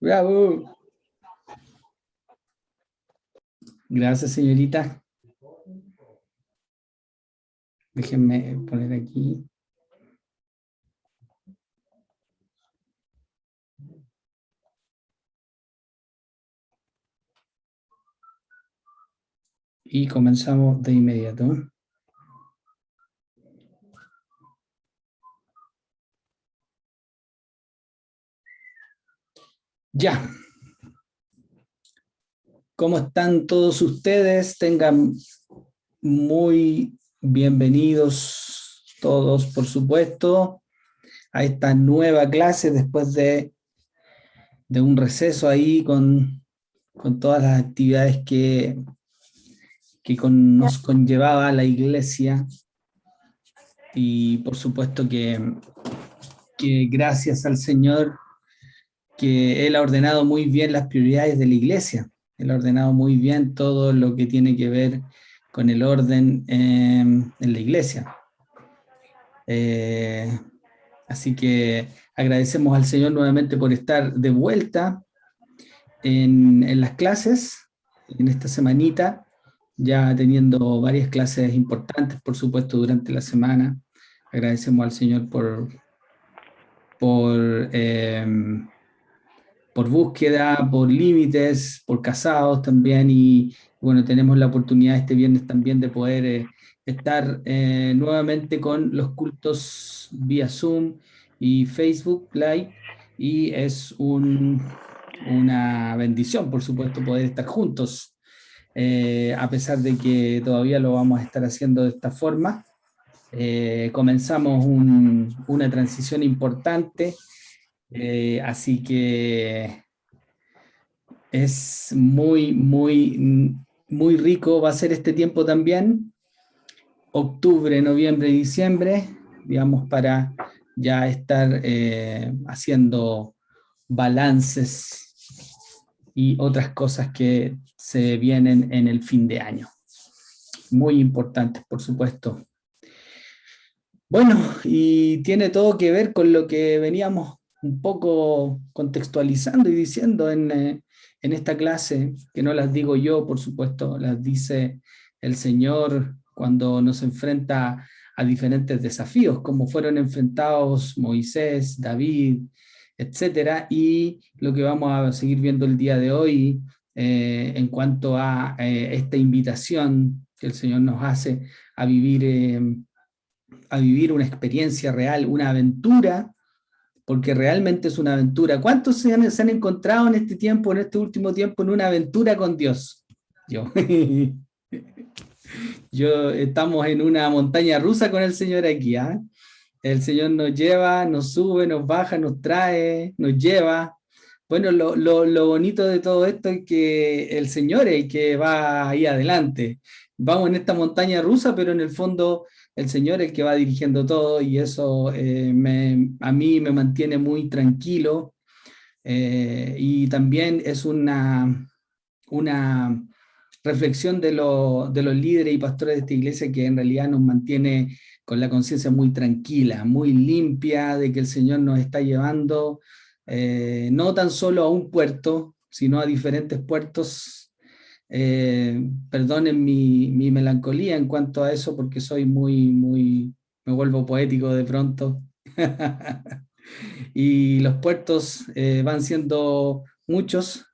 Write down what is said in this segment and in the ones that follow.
Bravo. Gracias, señorita. Déjenme poner aquí. Y comenzamos de inmediato. Ya. ¿Cómo están todos ustedes? Tengan muy bienvenidos todos, por supuesto, a esta nueva clase después de un receso ahí con todas las actividades que nos conllevaba la iglesia. Y por supuesto que gracias al Señor que Él ha ordenado muy bien las prioridades de la iglesia. Él ha ordenado muy bien todo lo que tiene que ver con el orden en la iglesia. Así que agradecemos al Señor nuevamente por estar de vuelta en las clases, en esta semanita, ya teniendo varias clases importantes, por supuesto, durante la semana. Agradecemos al Señor por búsqueda, por límites, por casados también, y bueno, tenemos la oportunidad este viernes también de poder estar nuevamente con los cultos vía Zoom y Facebook Live, y es una bendición, por supuesto, poder estar juntos, a pesar de que todavía lo vamos a estar haciendo de esta forma. Comenzamos una transición importante, así que es muy rico, va a ser este tiempo también, octubre, noviembre y diciembre, digamos, para ya estar haciendo balances y otras cosas que se vienen en el fin de año. Muy importantes, por supuesto. Bueno, y tiene todo que ver con lo que veníamos un poco contextualizando y diciendo en esta clase, que no las digo yo, por supuesto, las dice el Señor cuando nos enfrenta a diferentes desafíos, como fueron enfrentados Moisés, David, etcétera, y lo que vamos a seguir viendo el día de hoy en cuanto a esta invitación que el Señor nos hace a vivir una experiencia real, una aventura, porque realmente es una aventura. ¿Cuántos se han encontrado en este tiempo, en este último tiempo, en una aventura con Dios? Yo. Estamos en una montaña rusa con el Señor aquí, ¿eh? El Señor nos lleva, nos sube, nos baja, nos trae, nos lleva. Bueno, lo bonito de todo esto es que el Señor es el que va ahí adelante. Vamos en esta montaña rusa, pero en el fondo el Señor es el que va dirigiendo todo, y eso a mí me mantiene muy tranquilo, y también es una reflexión de los líderes y pastores de esta iglesia, que en realidad nos mantiene con la conciencia muy tranquila, muy limpia, de que el Señor nos está llevando no tan solo a un puerto, sino a diferentes puertos. Perdonen mi melancolía en cuanto a eso, porque soy me vuelvo poético de pronto. Y los puertos van siendo muchos.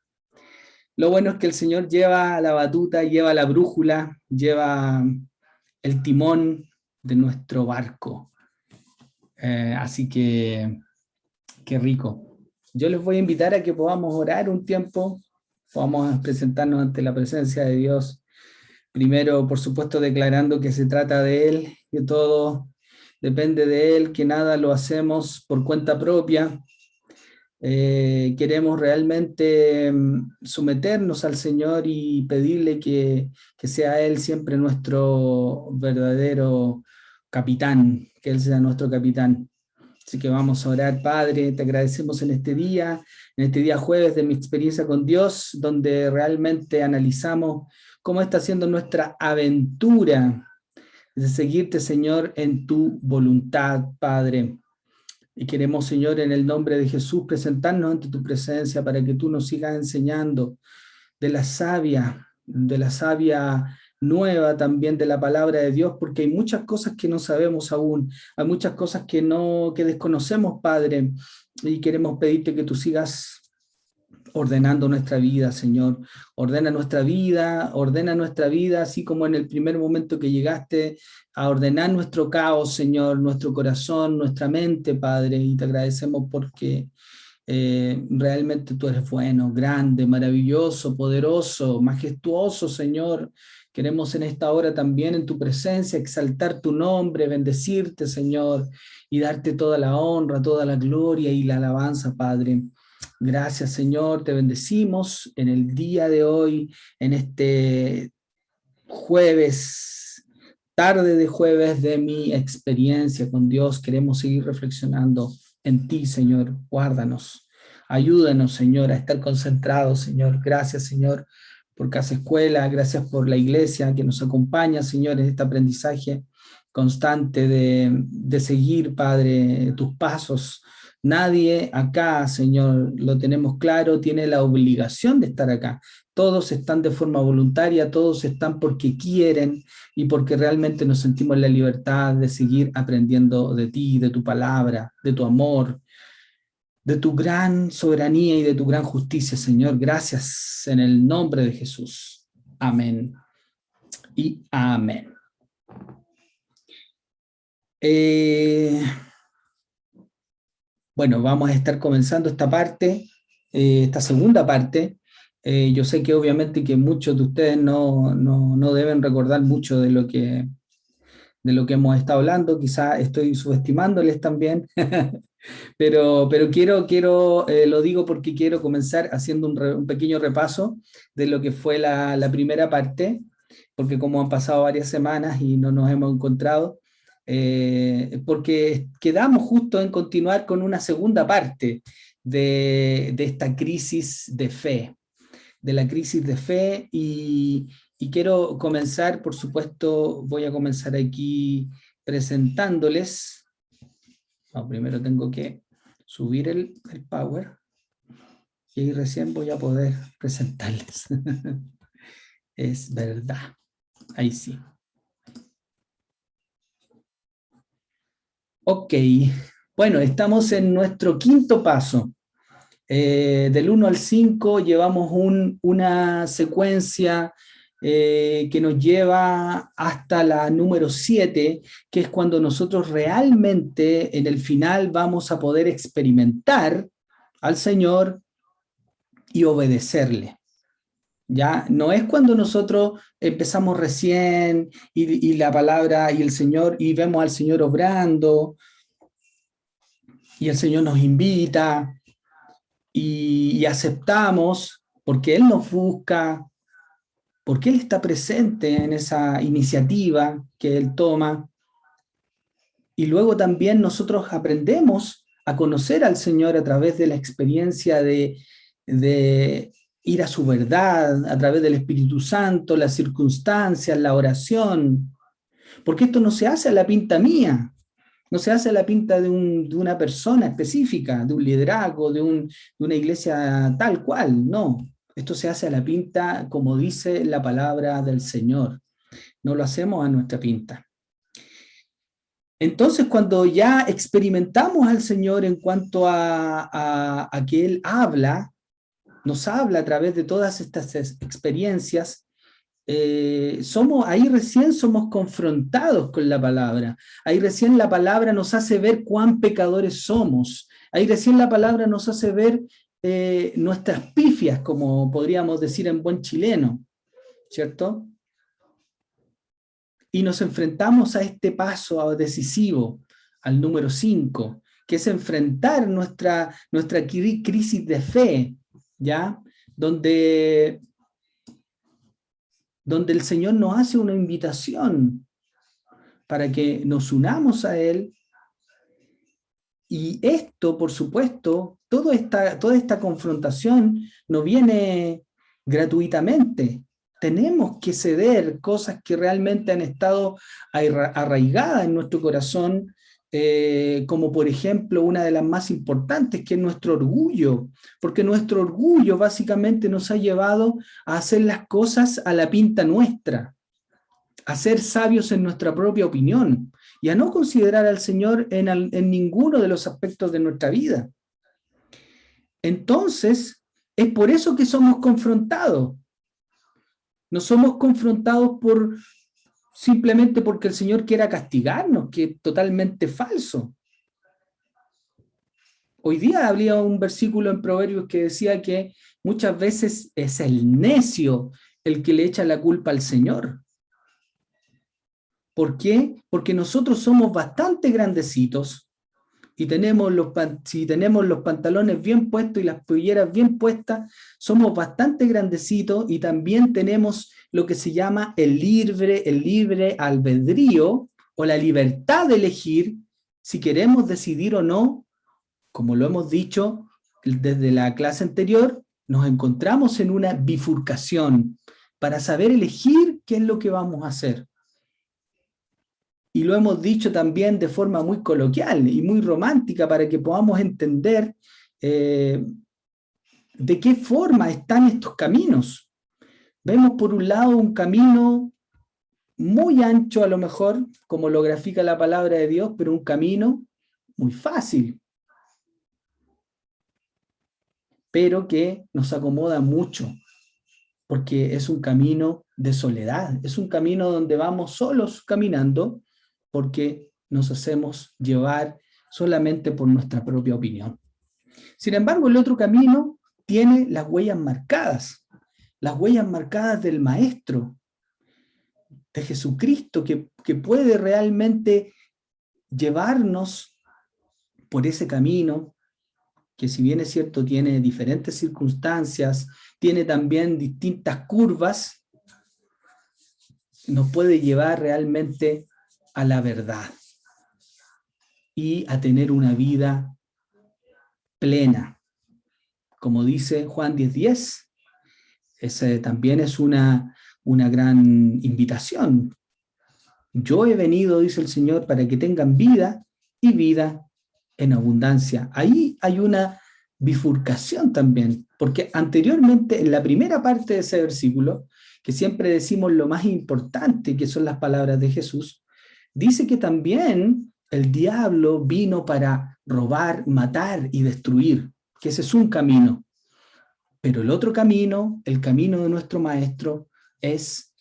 Lo bueno es que el Señor lleva la batuta, lleva la brújula, lleva el timón de nuestro barco. Así que, qué rico. Yo les voy a invitar a que podamos orar un tiempo, podamos presentarnos ante la presencia de Dios. Primero, por supuesto, declarando que se trata de Él, que todo depende de Él, que nada lo hacemos por cuenta propia. Queremos realmente someternos al Señor y pedirle que sea Él siempre nuestro verdadero capitán, que Él sea nuestro capitán. Así que vamos a orar. Padre, te agradecemos en este día jueves de mi experiencia con Dios, donde realmente analizamos cómo está siendo nuestra aventura de seguirte, Señor, en tu voluntad, Padre. Y queremos, Señor, en el nombre de Jesús, presentarnos ante tu presencia para que tú nos sigas enseñando de la savia nueva también de la palabra de Dios, porque hay muchas cosas que no sabemos aún, hay muchas cosas que desconocemos, Padre, y queremos pedirte que tú sigas ordenando nuestra vida, Señor. Ordena nuestra vida, así como en el primer momento que llegaste a ordenar nuestro caos, Señor, nuestro corazón, nuestra mente, Padre, y te agradecemos porque realmente tú eres bueno, grande, maravilloso, poderoso, majestuoso, Señor. Queremos en esta hora también en tu presencia exaltar tu nombre, bendecirte, Señor, y darte toda la honra, toda la gloria y la alabanza, Padre. Gracias, Señor, te bendecimos en el día de hoy, en este jueves, tarde de jueves de mi experiencia con Dios. Queremos seguir reflexionando en ti, Señor. Guárdanos, ayúdanos, Señor, a estar concentrados, Señor. Gracias, Señor, por Casa Escuela, gracias por la iglesia que nos acompaña, Señor, en este aprendizaje constante de seguir, Padre, tus pasos. Nadie acá, Señor, lo tenemos claro, tiene la obligación de estar acá. Todos están de forma voluntaria, todos están porque quieren y porque realmente nos sentimos en la libertad de seguir aprendiendo de ti, de tu palabra, de tu amor, de tu gran soberanía y de tu gran justicia, Señor. Gracias en el nombre de Jesús. Amén y amén. Bueno, vamos a estar comenzando esta parte, esta segunda parte. Yo sé que obviamente que muchos de ustedes no deben recordar mucho de lo que hemos estado hablando, quizá estoy subestimándoles también, pero lo digo porque quiero comenzar haciendo un pequeño repaso de lo que fue la primera parte, porque como han pasado varias semanas y no nos hemos encontrado, porque quedamos justo en continuar con una segunda parte de esta crisis de fe, de la crisis de fe y quiero comenzar, por supuesto, voy a comenzar aquí presentándoles. No, primero tengo que subir el Power y ahí recién voy a poder presentarles. Es verdad. Ahí sí. Ok. Bueno, estamos en nuestro quinto paso. Del 1 al 5 llevamos una secuencia que nos lleva hasta la número 7, que es cuando nosotros realmente en el final vamos a poder experimentar al Señor y obedecerle. Ya no es cuando nosotros empezamos recién y la palabra y el Señor y vemos al Señor obrando y el Señor nos invita y aceptamos porque Él nos busca, porque Él está presente en esa iniciativa que Él toma. Y luego también nosotros aprendemos a conocer al Señor a través de la experiencia de ir a su verdad, a través del Espíritu Santo, las circunstancias, la oración. Porque esto no se hace a la pinta mía, no se hace a la pinta de una persona específica, de un liderazgo, de una iglesia tal cual, no. Esto se hace a la pinta como dice la palabra del Señor. No lo hacemos a nuestra pinta. Entonces, cuando ya experimentamos al Señor en cuanto a que Él habla, nos habla a través de todas estas experiencias, ahí recién somos confrontados con la palabra, ahí recién la palabra nos hace ver cuán pecadores somos, ahí recién la palabra nos hace ver nuestras pifias, como podríamos decir en buen chileno, ¿cierto? Y nos enfrentamos a este paso decisivo, al número 5, que es enfrentar nuestra crisis de fe, ¿ya? Donde el Señor nos hace una invitación para que nos unamos a Él. Y esto, por supuesto, toda esta confrontación no viene gratuitamente. Tenemos que ceder cosas que realmente han estado arraigadas en nuestro corazón como por ejemplo una de las más importantes, que es nuestro orgullo, porque nuestro orgullo básicamente nos ha llevado a hacer las cosas a la pinta nuestra, a ser sabios en nuestra propia opinión y a no considerar al Señor en ninguno de los aspectos de nuestra vida. Entonces, es por eso que somos confrontados. No somos confrontados simplemente porque el Señor quiera castigarnos, que es totalmente falso. Hoy día había un versículo en Proverbios que decía que muchas veces es el necio el que le echa la culpa al Señor. ¿Por qué? Porque nosotros somos bastante grandecitos y si tenemos los pantalones bien puestos y las polleras bien puestas, somos bastante grandecitos y también tenemos lo que se llama el libre albedrío o la libertad de elegir si queremos decidir o no. Como lo hemos dicho desde la clase anterior, nos encontramos en una bifurcación para saber elegir qué es lo que vamos a hacer. Y lo hemos dicho también de forma muy coloquial y muy romántica para que podamos entender de qué forma están estos caminos. Vemos por un lado un camino muy ancho a lo mejor, como lo grafica la palabra de Dios, pero un camino muy fácil, pero que nos acomoda mucho, porque es un camino de soledad, es un camino donde vamos solos caminando, porque nos hacemos llevar solamente por nuestra propia opinión. Sin embargo, el otro camino tiene las huellas marcadas del Maestro, de Jesucristo, que puede realmente llevarnos por ese camino, que si bien es cierto tiene diferentes circunstancias, tiene también distintas curvas, nos puede llevar realmente a la verdad y a tener una vida plena. Como dice Juan 10:10, ese también es una gran invitación. Yo he venido, dice el Señor, para que tengan vida y vida en abundancia. Ahí hay una bifurcación también, porque anteriormente, en la primera parte de ese versículo, que siempre decimos lo más importante, que son las palabras de Jesús, dice que también el diablo vino para robar, matar y destruir, que ese es un camino. Pero el otro camino, el camino de nuestro Maestro, es: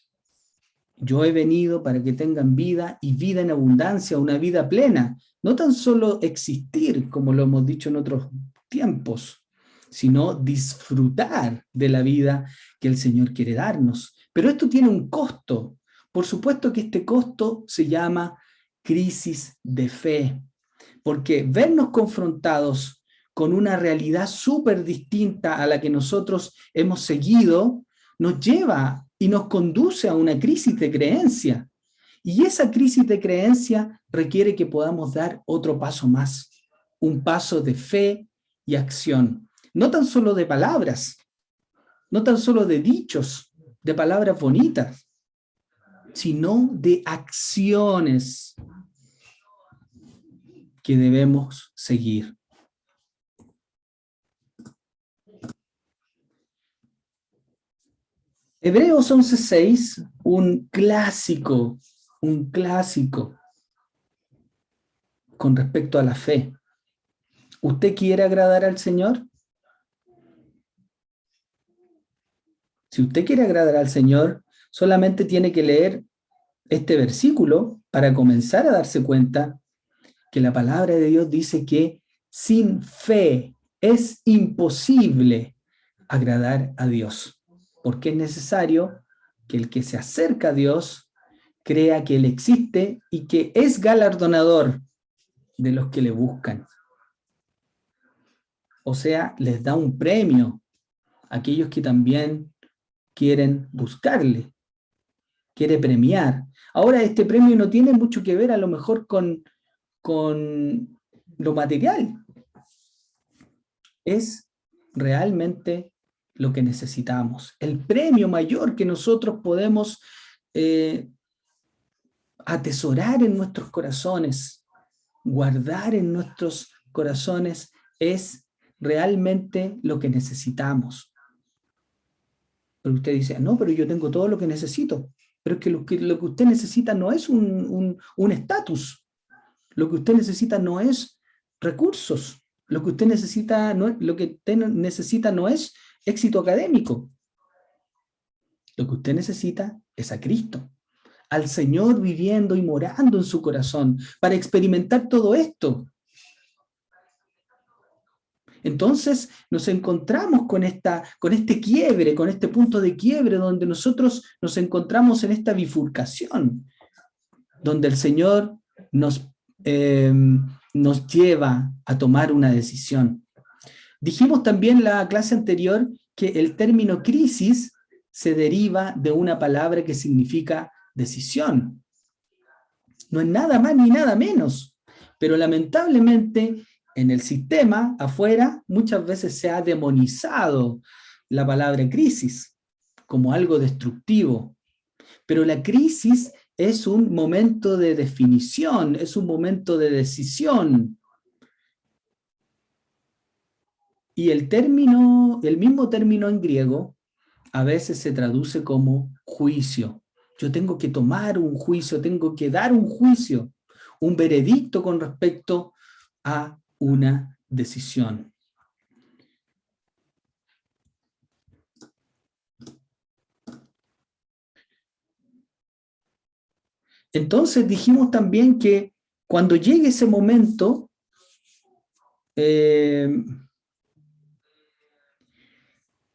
yo he venido para que tengan vida y vida en abundancia, una vida plena. No tan solo existir, como lo hemos dicho en otros tiempos, sino disfrutar de la vida que el Señor quiere darnos. Pero esto tiene un costo. Por supuesto que este costo se llama crisis de fe, porque vernos confrontados con una realidad súper distinta a la que nosotros hemos seguido, nos lleva y nos conduce a una crisis de creencia. Y esa crisis de creencia requiere que podamos dar otro paso más, un paso de fe y acción. No tan solo de palabras, no tan solo de dichos, de palabras bonitas, sino de acciones que debemos seguir. Hebreos 11:6, un clásico con respecto a la fe. ¿Usted quiere agradar al Señor? Si usted quiere agradar al Señor, solamente tiene que leer este versículo para comenzar a darse cuenta que la palabra de Dios dice que sin fe es imposible agradar a Dios, porque es necesario que el que se acerca a Dios crea que Él existe y que es galardonador de los que le buscan. O sea, les da un premio a aquellos que también quieren buscarle, quiere premiar. Ahora, este premio no tiene mucho que ver a lo mejor con lo material. Es realmente lo que necesitamos. El premio mayor que nosotros podemos atesorar en nuestros corazones guardar en nuestros corazones es realmente lo que necesitamos. Pero usted dice, no, pero yo tengo todo lo que necesito. Pero es que lo que usted necesita no es un estatus. Lo que usted necesita no es recursos. Lo que usted necesita no es éxito académico. Lo que usted necesita es a Cristo, al Señor viviendo y morando en su corazón, para experimentar todo esto. Entonces nos encontramos con este quiebre, con este punto de quiebre donde nosotros nos encontramos en esta bifurcación, donde el Señor nos lleva a tomar una decisión. Dijimos también en la clase anterior que el término crisis se deriva de una palabra que significa decisión. No es nada más ni nada menos, pero lamentablemente en el sistema afuera muchas veces se ha demonizado la palabra crisis como algo destructivo, pero la crisis es un momento de definición, es un momento de decisión. Y el mismo término en griego, a veces se traduce como juicio. Yo tengo que tomar un juicio, tengo que dar un juicio, un veredicto con respecto a una decisión. Entonces dijimos también que cuando llegue ese momento,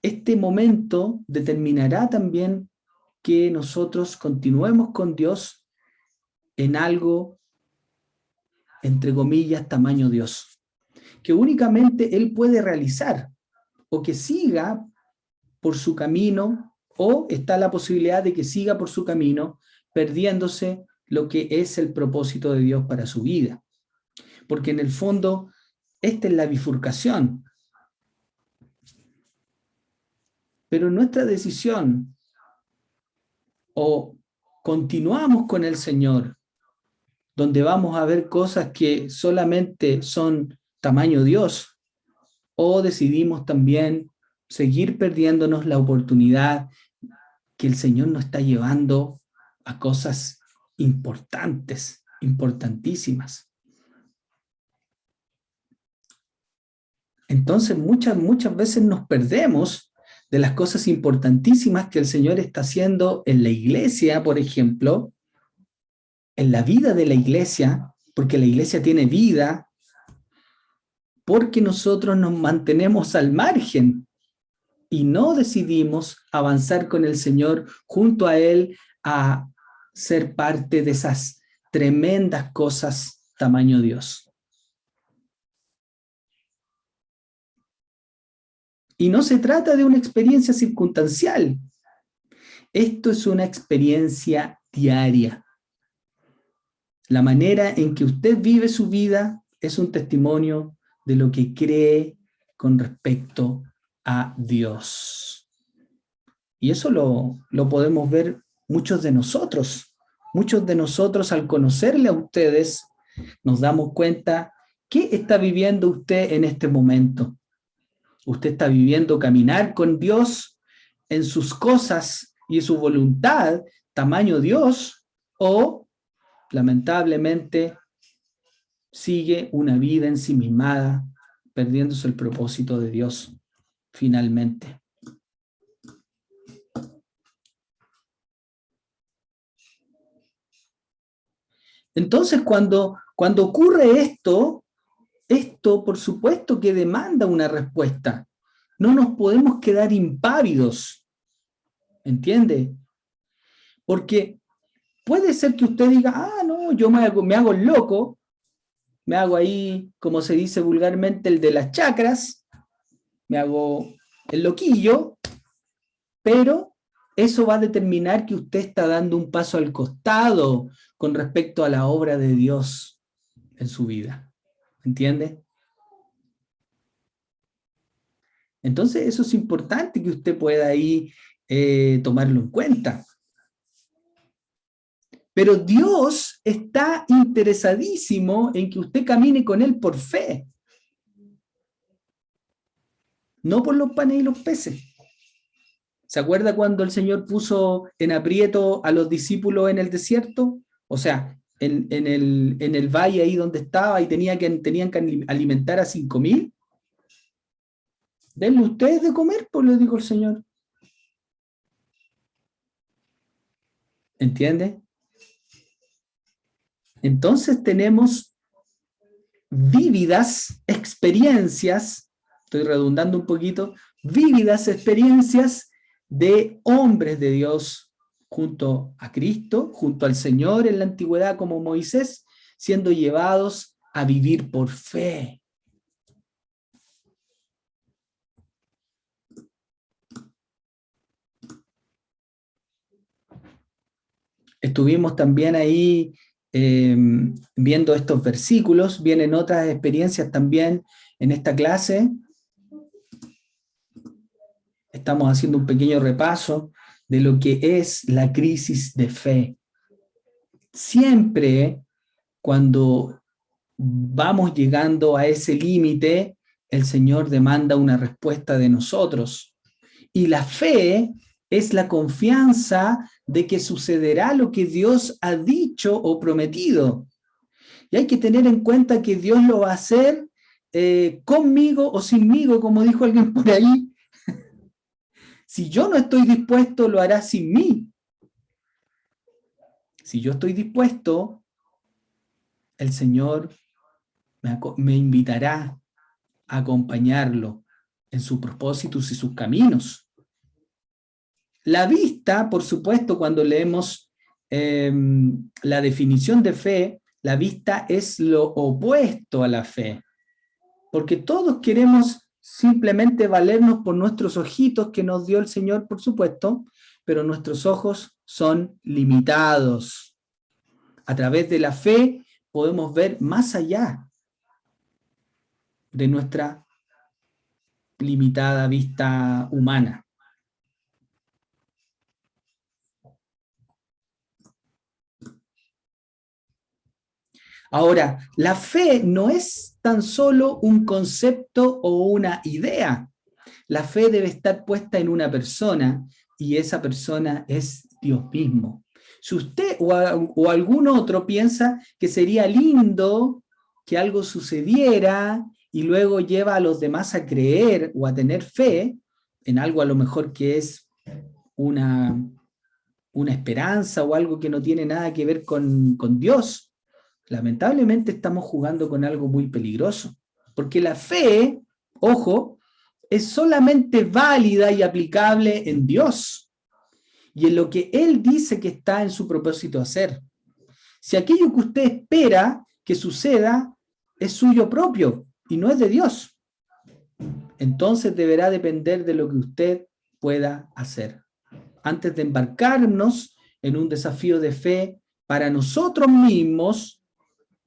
este momento determinará también que nosotros continuemos con Dios en algo, entre comillas, tamaño Dios, que únicamente Él puede realizar, o que siga por su camino, o está la posibilidad de que siga por su camino, perdiéndose lo que es el propósito de Dios para su vida. Porque en el fondo, esta es la bifurcación. Pero nuestra decisión, o continuamos con el Señor, donde vamos a ver cosas que solamente son tamaño Dios, o decidimos también seguir perdiéndonos la oportunidad que el Señor nos está llevando a cosas importantes, importantísimas. Entonces muchas veces nos perdemos de las cosas importantísimas que el Señor está haciendo en la iglesia, por ejemplo, en la vida de la iglesia, porque la iglesia tiene vida, porque nosotros nos mantenemos al margen y no decidimos avanzar con el Señor junto a Él a ser parte de esas tremendas cosas tamaño Dios. Y no se trata de una experiencia circunstancial. Esto es una experiencia diaria. La manera en que usted vive su vida es un testimonio de lo que cree con respecto a Dios. Y eso lo podemos ver muchos de nosotros. Muchos de nosotros, al conocerle a ustedes, nos damos cuenta qué está viviendo usted en este momento. Usted está viviendo caminar con Dios en sus cosas y en su voluntad, tamaño Dios, o lamentablemente sigue una vida ensimismada, perdiéndose el propósito de Dios finalmente. Entonces, cuando ocurre esto por supuesto que demanda una respuesta. No nos podemos quedar impávidos, ¿entiende? Porque puede ser que usted diga, no, yo me hago el loco, me hago ahí, como se dice vulgarmente, el de las chacras, me hago el loquillo, pero eso va a determinar que usted está dando un paso al costado con respecto a la obra de Dios en su vida. ¿Entiende? Entonces eso es importante que usted pueda ahí tomarlo en cuenta. Pero Dios está interesadísimo en que usted camine con Él por fe, no por los panes y los peces. ¿Se acuerda cuando el Señor puso en aprieto a los discípulos en el desierto? O sea, en el valle ahí donde estaba y tenían que alimentar a 5.000. Denle ustedes de comer, pues le dijo el Señor. ¿Entiende? Entonces tenemos vívidas experiencias, estoy redundando un poquito, vívidas experiencias de hombres de Dios junto a Cristo, junto al Señor en la antigüedad como Moisés, siendo llevados a vivir por fe. Estuvimos también ahí viendo estos versículos, vienen otras experiencias también en esta clase. Estamos haciendo un pequeño repaso de lo que es la crisis de fe. Siempre cuando vamos llegando a ese límite, el Señor demanda una respuesta de nosotros. Y la fe es la confianza de que sucederá lo que Dios ha dicho o prometido. Y hay que tener en cuenta que Dios lo va a hacer conmigo o sinmigo, como dijo alguien por ahí. Si yo no estoy dispuesto, lo hará sin mí. Si yo estoy dispuesto, el Señor me invitará a acompañarlo en sus propósitos y sus caminos. La vista, por supuesto, cuando leemos la definición de fe, la vista es lo opuesto a la fe, porque todos queremos simplemente valernos por nuestros ojitos que nos dio el Señor, por supuesto, pero nuestros ojos son limitados. A través de la fe podemos ver más allá de nuestra limitada vista humana. Ahora, la fe no es tan solo un concepto o una idea. La fe debe estar puesta en una persona y esa persona es Dios mismo. Si usted o algún otro piensa que sería lindo que algo sucediera y luego lleva a los demás a creer o a tener fe en algo a lo mejor que es una esperanza o algo que no tiene nada que ver con Dios, lamentablemente estamos jugando con algo muy peligroso, porque la fe, ojo, es solamente válida y aplicable en Dios y en lo que Él dice que está en su propósito hacer. Si aquello que usted espera que suceda es suyo propio y no es de Dios, entonces deberá depender de lo que usted pueda hacer. Antes de embarcarnos en un desafío de fe para nosotros mismos,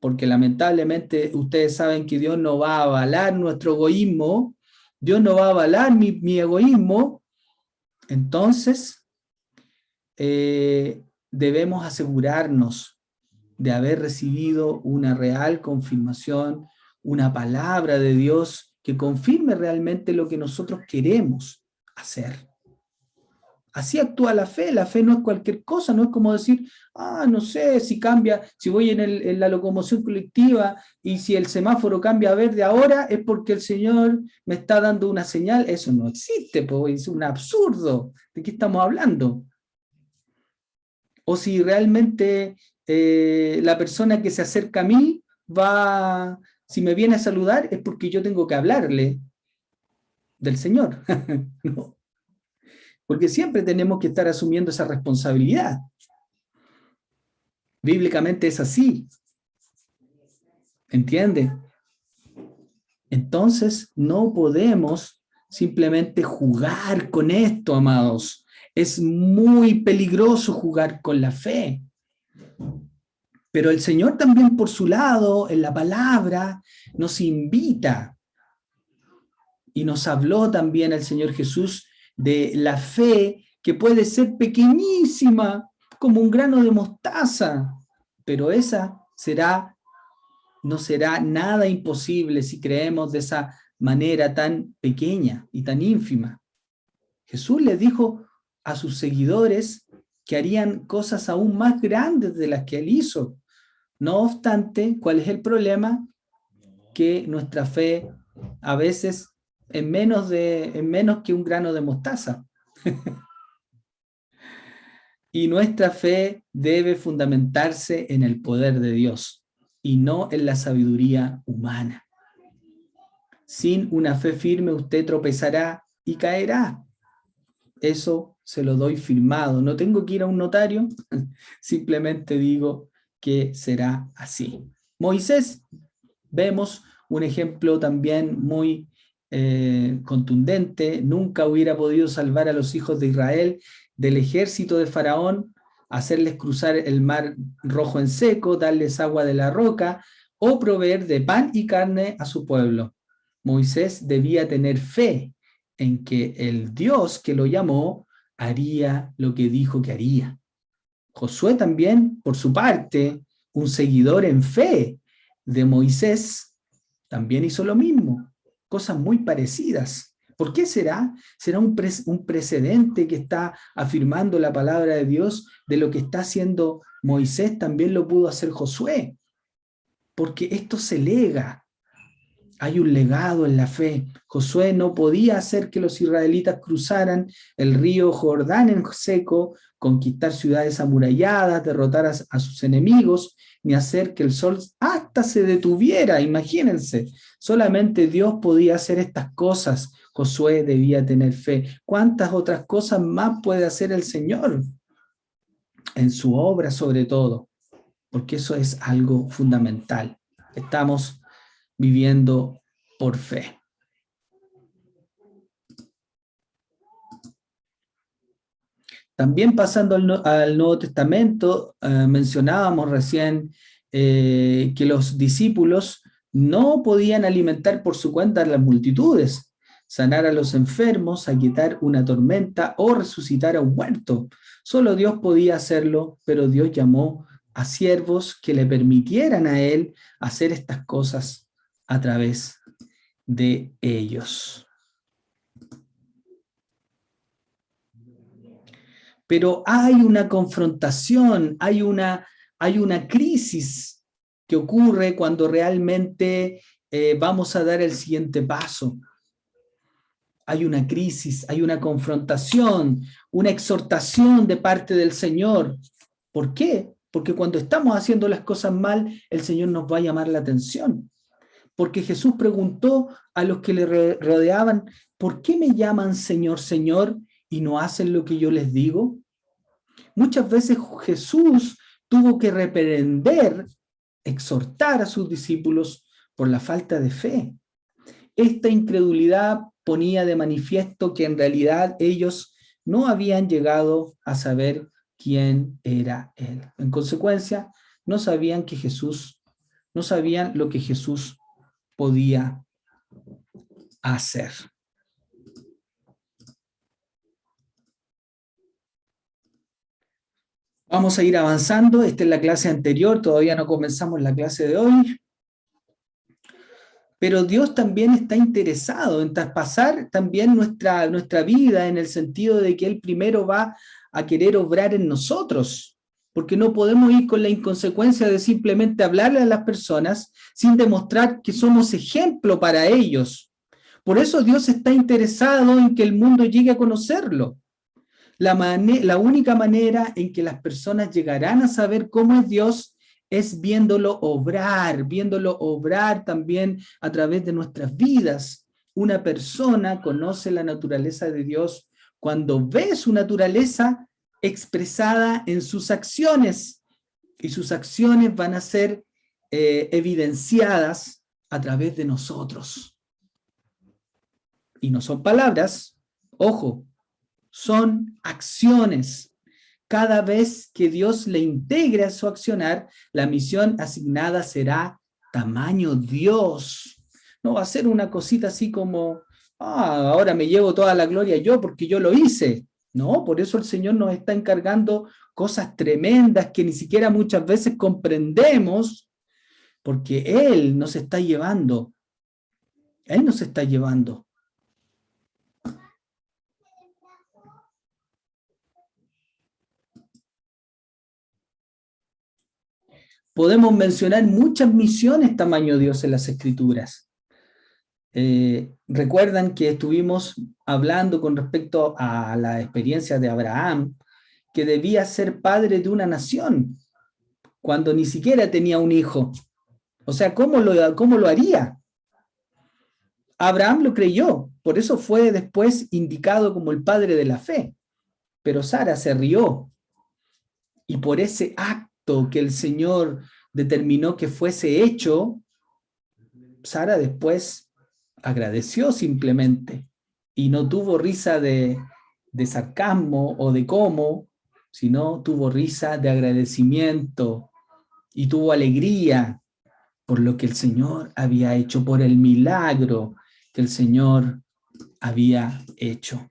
porque lamentablemente ustedes saben que Dios no va a avalar nuestro egoísmo, Dios no va a avalar mi egoísmo, entonces debemos asegurarnos de haber recibido una real confirmación, una palabra de Dios que confirme realmente lo que nosotros queremos hacer. Así actúa la fe no es cualquier cosa, no es como decir, no sé, si cambia, si voy en la locomoción colectiva y si el semáforo cambia a verde ahora es porque el Señor me está dando una señal. Eso no existe, pues es un absurdo. ¿De qué estamos hablando? O si realmente la persona que se acerca a mí si me viene a saludar es porque yo tengo que hablarle del Señor. No. Porque siempre tenemos que estar asumiendo esa responsabilidad. Bíblicamente es así. ¿Entiende? Entonces, no podemos simplemente jugar con esto, amados. Es muy peligroso jugar con la fe. Pero el Señor también por su lado, en la palabra, nos invita. Y nos habló también el Señor Jesús de la fe que puede ser pequeñísima, como un grano de mostaza, pero no será nada imposible si creemos de esa manera tan pequeña y tan ínfima. Jesús les dijo a sus seguidores que harían cosas aún más grandes de las que él hizo. No obstante, ¿cuál es el problema? Que nuestra fe a veces es menos que un grano de mostaza. Y nuestra fe debe fundamentarse en el poder de Dios y no en la sabiduría humana. Sin una fe firme usted tropezará y caerá. Eso se lo doy firmado. No tengo que ir a un notario, simplemente digo que será así. Moisés, vemos un ejemplo también muy contundente. Nunca hubiera podido salvar a los hijos de Israel del ejército de Faraón, hacerles cruzar el mar rojo en seco, darles agua de la roca o proveer de pan y carne a su pueblo. Moisés debía tener fe en que el Dios que lo llamó haría lo que dijo que haría. Josué también, por su parte, un seguidor en fe de Moisés, también hizo lo mismo, cosas muy parecidas. ¿Por qué será? ¿Será un precedente que está afirmando la palabra de Dios de lo que está haciendo Moisés? También lo pudo hacer Josué, porque esto se lega. Hay un legado en la fe. Josué no podía hacer que los israelitas cruzaran el río Jordán en seco, conquistar ciudades amuralladas, derrotar a sus enemigos, ni hacer que el sol hasta se detuviera. Imagínense, solamente Dios podía hacer estas cosas. Josué debía tener fe. ¿Cuántas otras cosas más puede hacer el Señor? En su obra sobre todo, porque eso es algo fundamental. Estamos viviendo por fe. También pasando al Nuevo Testamento, mencionábamos recién que los discípulos no podían alimentar por su cuenta a las multitudes, sanar a los enfermos, aquietar una tormenta o resucitar a un muerto. Solo Dios podía hacerlo, pero Dios llamó a siervos que le permitieran a él hacer estas cosas a través de ellos. Pero hay una confrontación, hay una crisis que ocurre cuando realmente vamos a dar el siguiente paso. Hay una crisis, hay una confrontación, una exhortación de parte del Señor. ¿Por qué? Porque cuando estamos haciendo las cosas mal, el Señor nos va a llamar la atención. Porque Jesús preguntó a los que le rodeaban, ¿por qué me llaman Señor, Señor y no hacen lo que yo les digo? Muchas veces Jesús tuvo que reprender, exhortar a sus discípulos por la falta de fe. Esta incredulidad ponía de manifiesto que en realidad ellos no habían llegado a saber quién era Él. En consecuencia, no sabían lo que Jesús podía hacer. Vamos a ir avanzando. Esta es la clase anterior, todavía no comenzamos la clase de hoy. Pero Dios también está interesado en traspasar también nuestra vida en el sentido de que Él primero va a querer obrar en nosotros, porque no podemos ir con la inconsecuencia de simplemente hablarle a las personas sin demostrar que somos ejemplo para ellos. Por eso Dios está interesado en que el mundo llegue a conocerlo. La única manera en que las personas llegarán a saber cómo es Dios es viéndolo obrar también a través de nuestras vidas. Una persona conoce la naturaleza de Dios cuando ve su naturaleza expresada en sus acciones, y sus acciones van a ser evidenciadas a través de nosotros. Y no son palabras, ojo, son acciones. Cada vez que Dios le integre a su accionar, la misión asignada será tamaño Dios. No va a ser una cosita así como, ahora me llevo toda la gloria yo porque yo lo hice. No, por eso el Señor nos está encargando cosas tremendas que ni siquiera muchas veces comprendemos, porque Él nos está llevando. Él nos está llevando. Podemos mencionar muchas misiones tamaño Dios en las Escrituras. Recuerdan que estuvimos hablando con respecto a la experiencia de Abraham, que debía ser padre de una nación, cuando ni siquiera tenía un hijo. O sea, ¿cómo lo haría? Abraham lo creyó, por eso fue después indicado como el padre de la fe. Pero Sara se rió, y por ese acto que el Señor determinó que fuese hecho, Sara después agradeció simplemente y no tuvo risa de sarcasmo o de cómo, sino tuvo risa de agradecimiento y tuvo alegría por lo que el Señor había hecho, por el milagro que el Señor había hecho.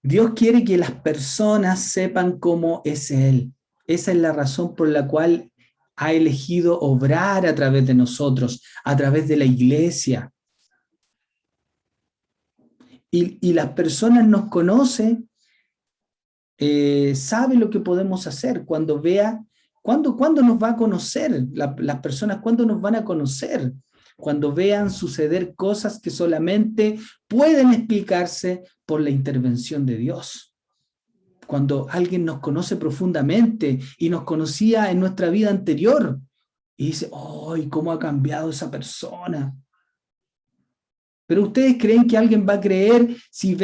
Dios quiere que las personas sepan cómo es Él. Esa es la razón por la cual ha elegido obrar a través de nosotros, a través de la iglesia. Y las personas nos conocen, saben lo que podemos hacer cuando vea, ¿cuándo nos va a conocer? Las personas, ¿cuándo nos van a conocer? Cuando vean suceder cosas que solamente pueden explicarse por la intervención de Dios. Cuando alguien nos conoce profundamente y nos conocía en nuestra vida anterior y dice, ¡ay, cómo ha cambiado esa persona! Pero ustedes creen que alguien va a creer si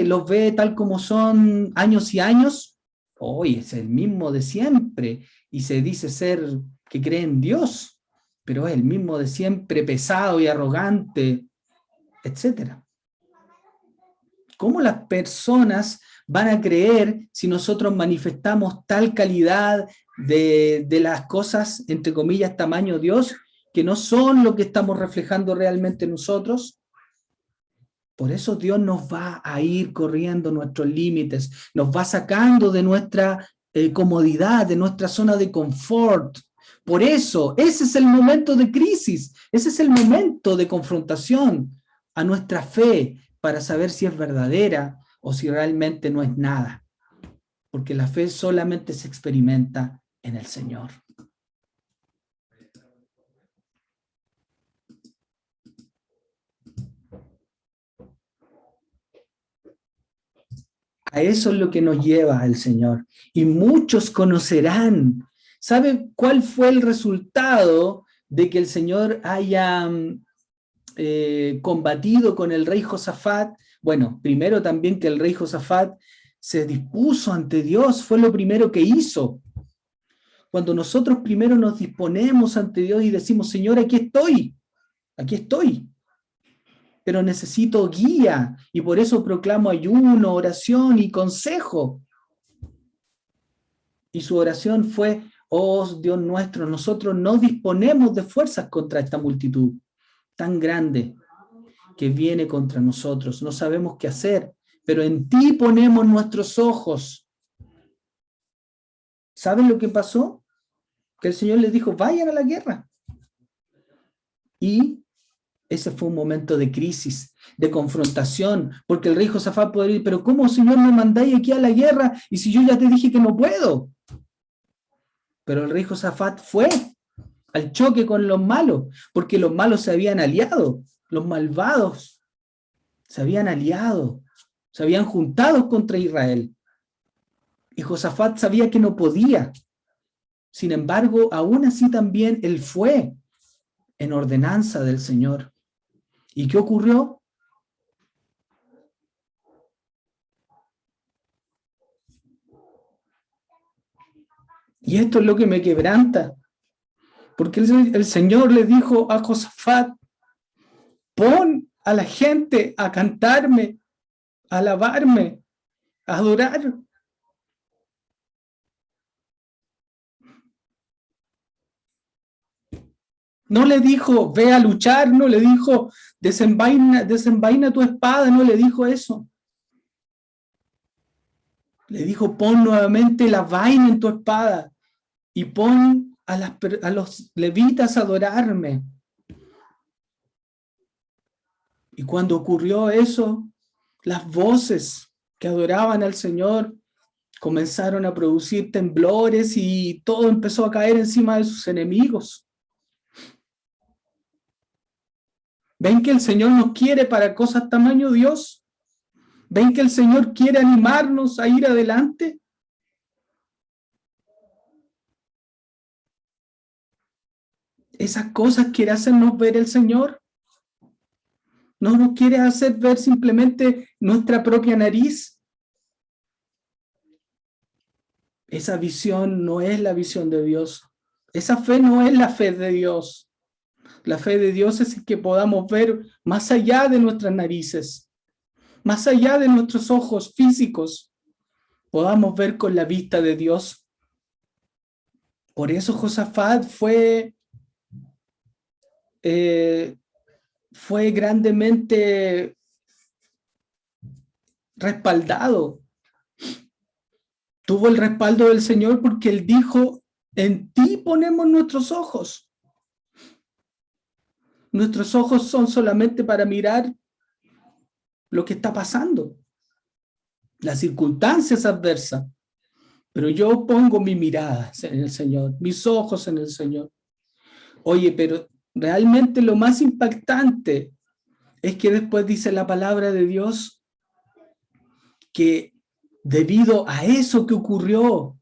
los ve tal como son años y años. Hoy es el mismo de siempre y se dice ser que cree en Dios, pero es el mismo de siempre, pesado y arrogante, etc. ¿Cómo las personas van a creer si nosotros manifestamos tal calidad de las cosas, entre comillas, tamaño Dios, que no son lo que estamos reflejando realmente nosotros? Por eso Dios nos va a ir corriendo nuestros límites, nos va sacando de nuestra comodidad, de nuestra zona de confort. Por eso, ese es el momento de crisis, ese es el momento de confrontación a nuestra fe para saber si es verdadera o si realmente no es nada. Porque la fe solamente se experimenta en el Señor. A eso es lo que nos lleva el Señor. Y muchos conocerán. ¿Sabe cuál fue el resultado de que el Señor haya combatido con el rey Josafat? Bueno, primero también que el rey Josafat se dispuso ante Dios, fue lo primero que hizo. Cuando nosotros primero nos disponemos ante Dios y decimos, Señor, aquí estoy, pero necesito guía y por eso proclamo ayuno, oración y consejo. Y su oración fue, oh Dios nuestro, nosotros no disponemos de fuerzas contra esta multitud tan grande que viene contra nosotros. No sabemos qué hacer, pero en ti ponemos nuestros ojos. ¿Saben lo que pasó? Que el Señor les dijo, vayan a la guerra. Y ese fue un momento de crisis, de confrontación, porque el rey Josafat podría decir, pero ¿cómo, Señor, me mandáis aquí a la guerra y si yo ya te dije que no puedo? Pero el rey Josafat fue al choque con los malos, porque los malos se habían aliado, los malvados se habían aliado, se habían juntado contra Israel. Y Josafat sabía que no podía. Sin embargo, aún así también él fue en ordenanza del Señor. ¿Y qué ocurrió? Y esto es lo que me quebranta, porque el Señor le dijo a Josafat, pon a la gente a cantarme, a alabarme, a adorar. No le dijo, ve a luchar, no le dijo, desenvaina tu espada, no le dijo eso. Le dijo, pon nuevamente la vaina en tu espada y pon a los levitas a adorarme. Y cuando ocurrió eso, las voces que adoraban al Señor comenzaron a producir temblores y todo empezó a caer encima de sus enemigos. ¿Ven que el Señor nos quiere para cosas tamaño Dios? ¿Ven que el Señor quiere animarnos a ir adelante? Esas cosas quiere hacernos ver el Señor. No nos quiere hacer ver simplemente nuestra propia nariz. Esa visión no es la visión de Dios. Esa fe no es la fe de Dios. La fe de Dios es que podamos ver más allá de nuestras narices, más allá de nuestros ojos físicos, podamos ver con la vista de Dios. Por eso Josafat fue grandemente respaldado. Tuvo el respaldo del Señor porque Él dijo, en ti ponemos nuestros ojos. Nuestros ojos son solamente para mirar lo que está pasando, las circunstancias adversas. Pero yo pongo mi mirada en el Señor, mis ojos en el Señor. Oye, pero realmente lo más impactante es que después dice la palabra de Dios que debido a eso que ocurrió,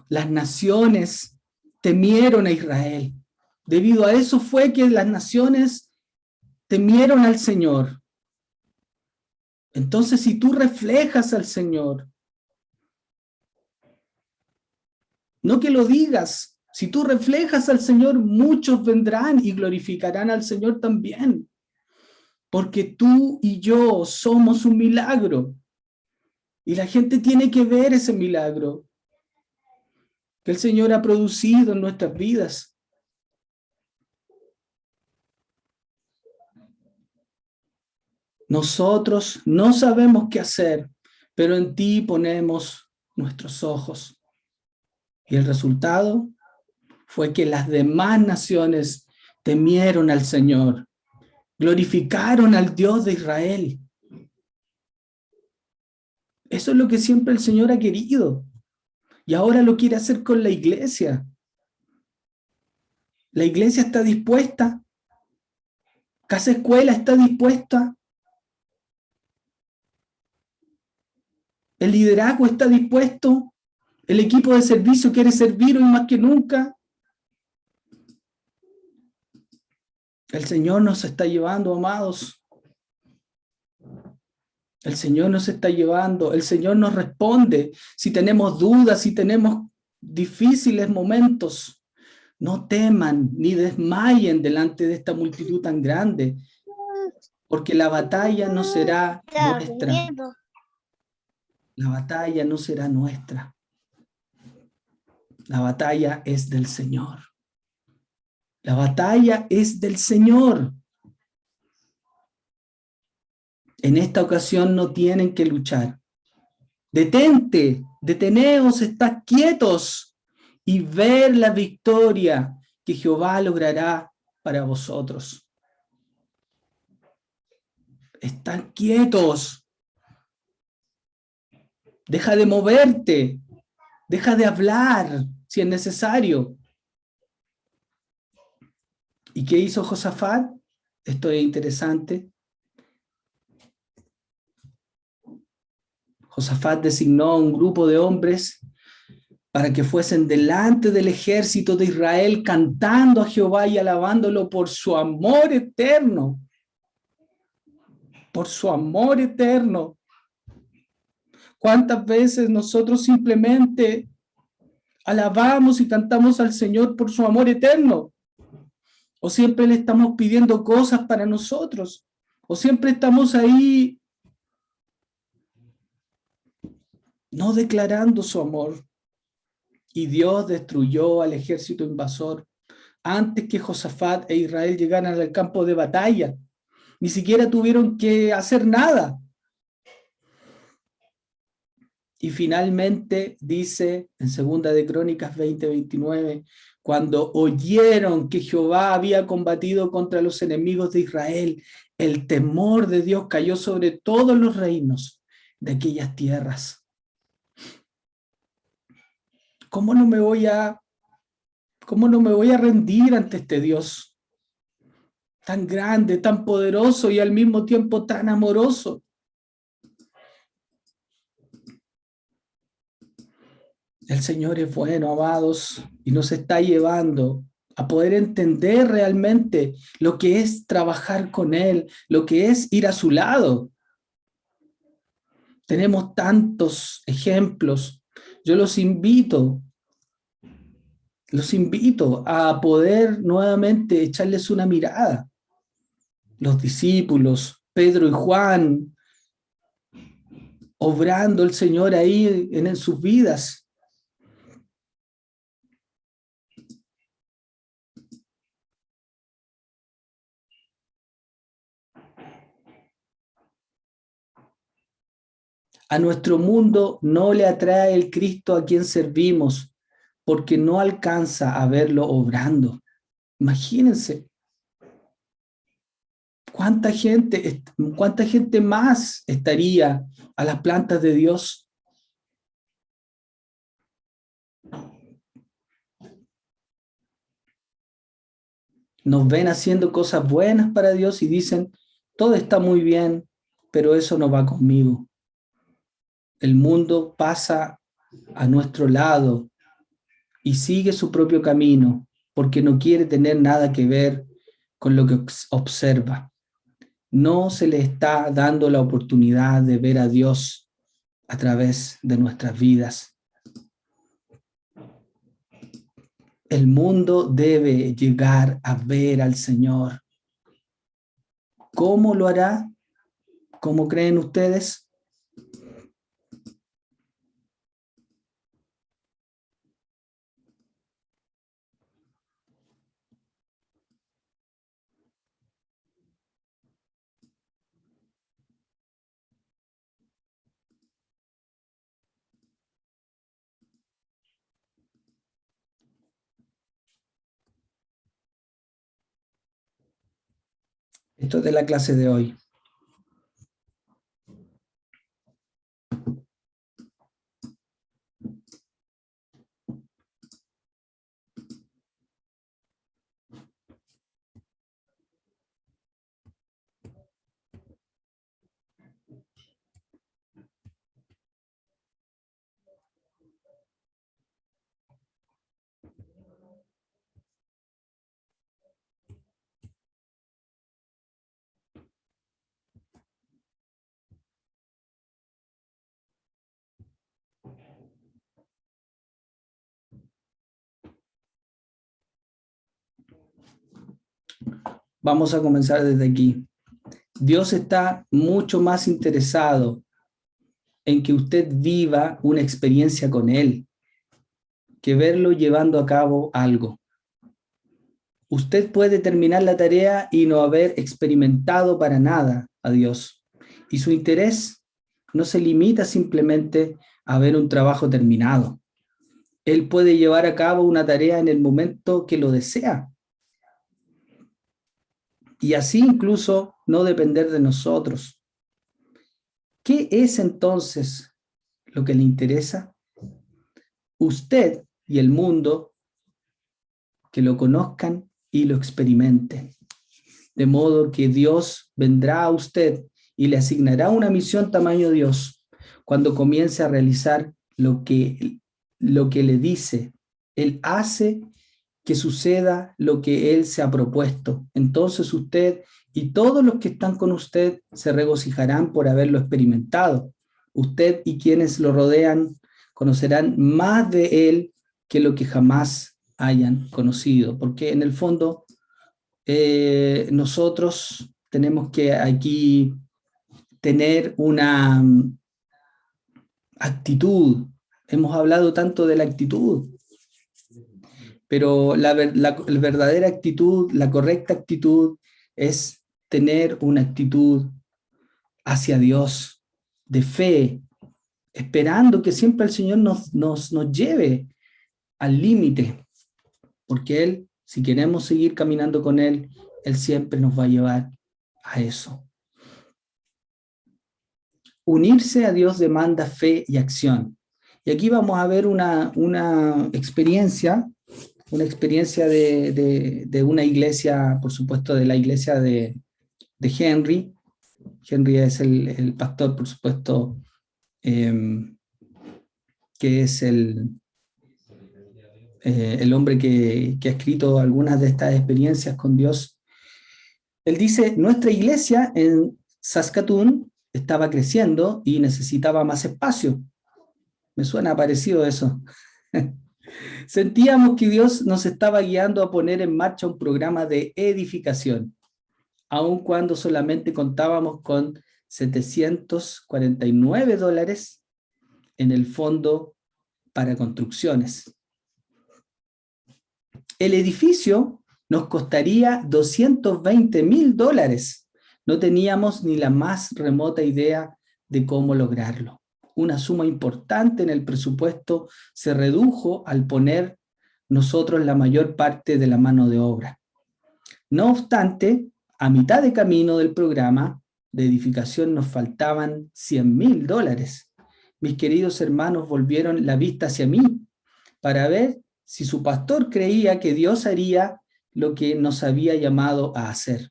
las naciones temieron a Israel. Debido a eso fue que las naciones temieron al Señor. Entonces, si tú reflejas al Señor, no que lo digas, si tú reflejas al Señor, muchos vendrán y glorificarán al Señor también. Porque tú y yo somos un milagro. Y la gente tiene que ver ese milagro que el Señor ha producido en nuestras vidas. Nosotros no sabemos qué hacer, pero en ti ponemos nuestros ojos. Y el resultado fue que las demás naciones temieron al Señor, glorificaron al Dios de Israel. Eso es lo que siempre el Señor ha querido. Y ahora lo quiere hacer con la iglesia. La iglesia está dispuesta. Casa Escuela está dispuesta. El liderazgo está dispuesto. El equipo de servicio quiere servir hoy más que nunca. El Señor nos está llevando, amados. El Señor nos está llevando. El Señor nos responde. Si tenemos dudas, si tenemos difíciles momentos, no teman ni desmayen delante de esta multitud tan grande, porque la batalla no será nuestra. La batalla no será nuestra. La batalla es del Señor. La batalla es del Señor. En esta ocasión no tienen que luchar. Detente, deteneos, estad quietos y ver la victoria que Jehová logrará para vosotros. Estad quietos. Deja de moverte. Deja de hablar si es necesario. ¿Y qué hizo Josafat? Esto es interesante. Josafat designó a un grupo de hombres para que fuesen delante del ejército de Israel cantando a Jehová y alabándolo por su amor eterno. Por su amor eterno. ¿Cuántas veces nosotros simplemente alabamos y cantamos al Señor por su amor eterno? ¿O siempre le estamos pidiendo cosas para nosotros? ¿O siempre estamos ahí no declarando su amor? Y Dios destruyó al ejército invasor antes que Josafat e Israel llegaran al campo de batalla. Ni siquiera tuvieron que hacer nada. Y finalmente dice en Segunda de Crónicas 20:29, cuando oyeron que Jehová había combatido contra los enemigos de Israel, el temor de Dios cayó sobre todos los reinos de aquellas tierras. ¿Cómo no me voy a rendir ante este Dios tan grande, tan poderoso y al mismo tiempo tan amoroso? El Señor es bueno, amados, y nos está llevando a poder entender realmente lo que es trabajar con Él, lo que es ir a su lado. Tenemos tantos ejemplos. Yo los invito a poder nuevamente echarles una mirada. Los discípulos, Pedro y Juan, obrando el Señor ahí en sus vidas. A nuestro mundo no le atrae el Cristo a quien servimos, porque no alcanza a verlo obrando. Imagínense, cuánta gente más estaría a las plantas de Dios. Nos ven haciendo cosas buenas para Dios y dicen, todo está muy bien, pero eso no va conmigo. El mundo pasa a nuestro lado y sigue su propio camino porque no quiere tener nada que ver con lo que observa. No se le está dando la oportunidad de ver a Dios a través de nuestras vidas. El mundo debe llegar a ver al Señor. ¿Cómo lo hará? ¿Cómo creen ustedes? Esto es de la clase de hoy. Vamos a comenzar desde aquí. Dios está mucho más interesado en que usted viva una experiencia con Él que verlo llevando a cabo algo. Usted puede terminar la tarea y no haber experimentado para nada a Dios. Y su interés no se limita simplemente a ver un trabajo terminado. Él puede llevar a cabo una tarea en el momento que lo desea. Y así incluso no depender de nosotros. ¿Qué es entonces lo que le interesa? Usted y el mundo que lo conozcan y lo experimenten. De modo que Dios vendrá a usted y le asignará una misión tamaño Dios cuando comience a realizar lo que le dice. Él hace que suceda lo que Él se ha propuesto. Entonces usted y todos los que están con usted se regocijarán por haberlo experimentado. Usted y quienes lo rodean conocerán más de Él que lo que jamás hayan conocido, porque en el fondo nosotros tenemos que aquí tener una actitud. Hemos hablado tanto de la actitud, pero la verdadera actitud, la correcta actitud es tener una actitud hacia Dios, de fe, esperando que siempre el Señor nos lleve al límite, porque Él, si queremos seguir caminando con Él, Él siempre nos va a llevar a eso. Unirse a Dios demanda fe y acción. Y aquí vamos a ver una experiencia de una iglesia, por supuesto, de la iglesia de Henry. Henry es el pastor, por supuesto, que es el hombre que ha escrito algunas de estas experiencias con Dios. Él dice, nuestra iglesia en Saskatoon estaba creciendo y necesitaba más espacio. Me suena parecido eso. Sentíamos que Dios nos estaba guiando a poner en marcha un programa de edificación, aun cuando solamente contábamos con $749 en el fondo para construcciones. El edificio nos costaría $220,000. No teníamos ni la más remota idea de cómo lograrlo. Una suma importante en el presupuesto se redujo al poner nosotros la mayor parte de la mano de obra. No obstante, a mitad de camino del programa de edificación nos faltaban $100,000. Mis queridos hermanos volvieron la vista hacia mí para ver si su pastor creía que Dios haría lo que nos había llamado a hacer.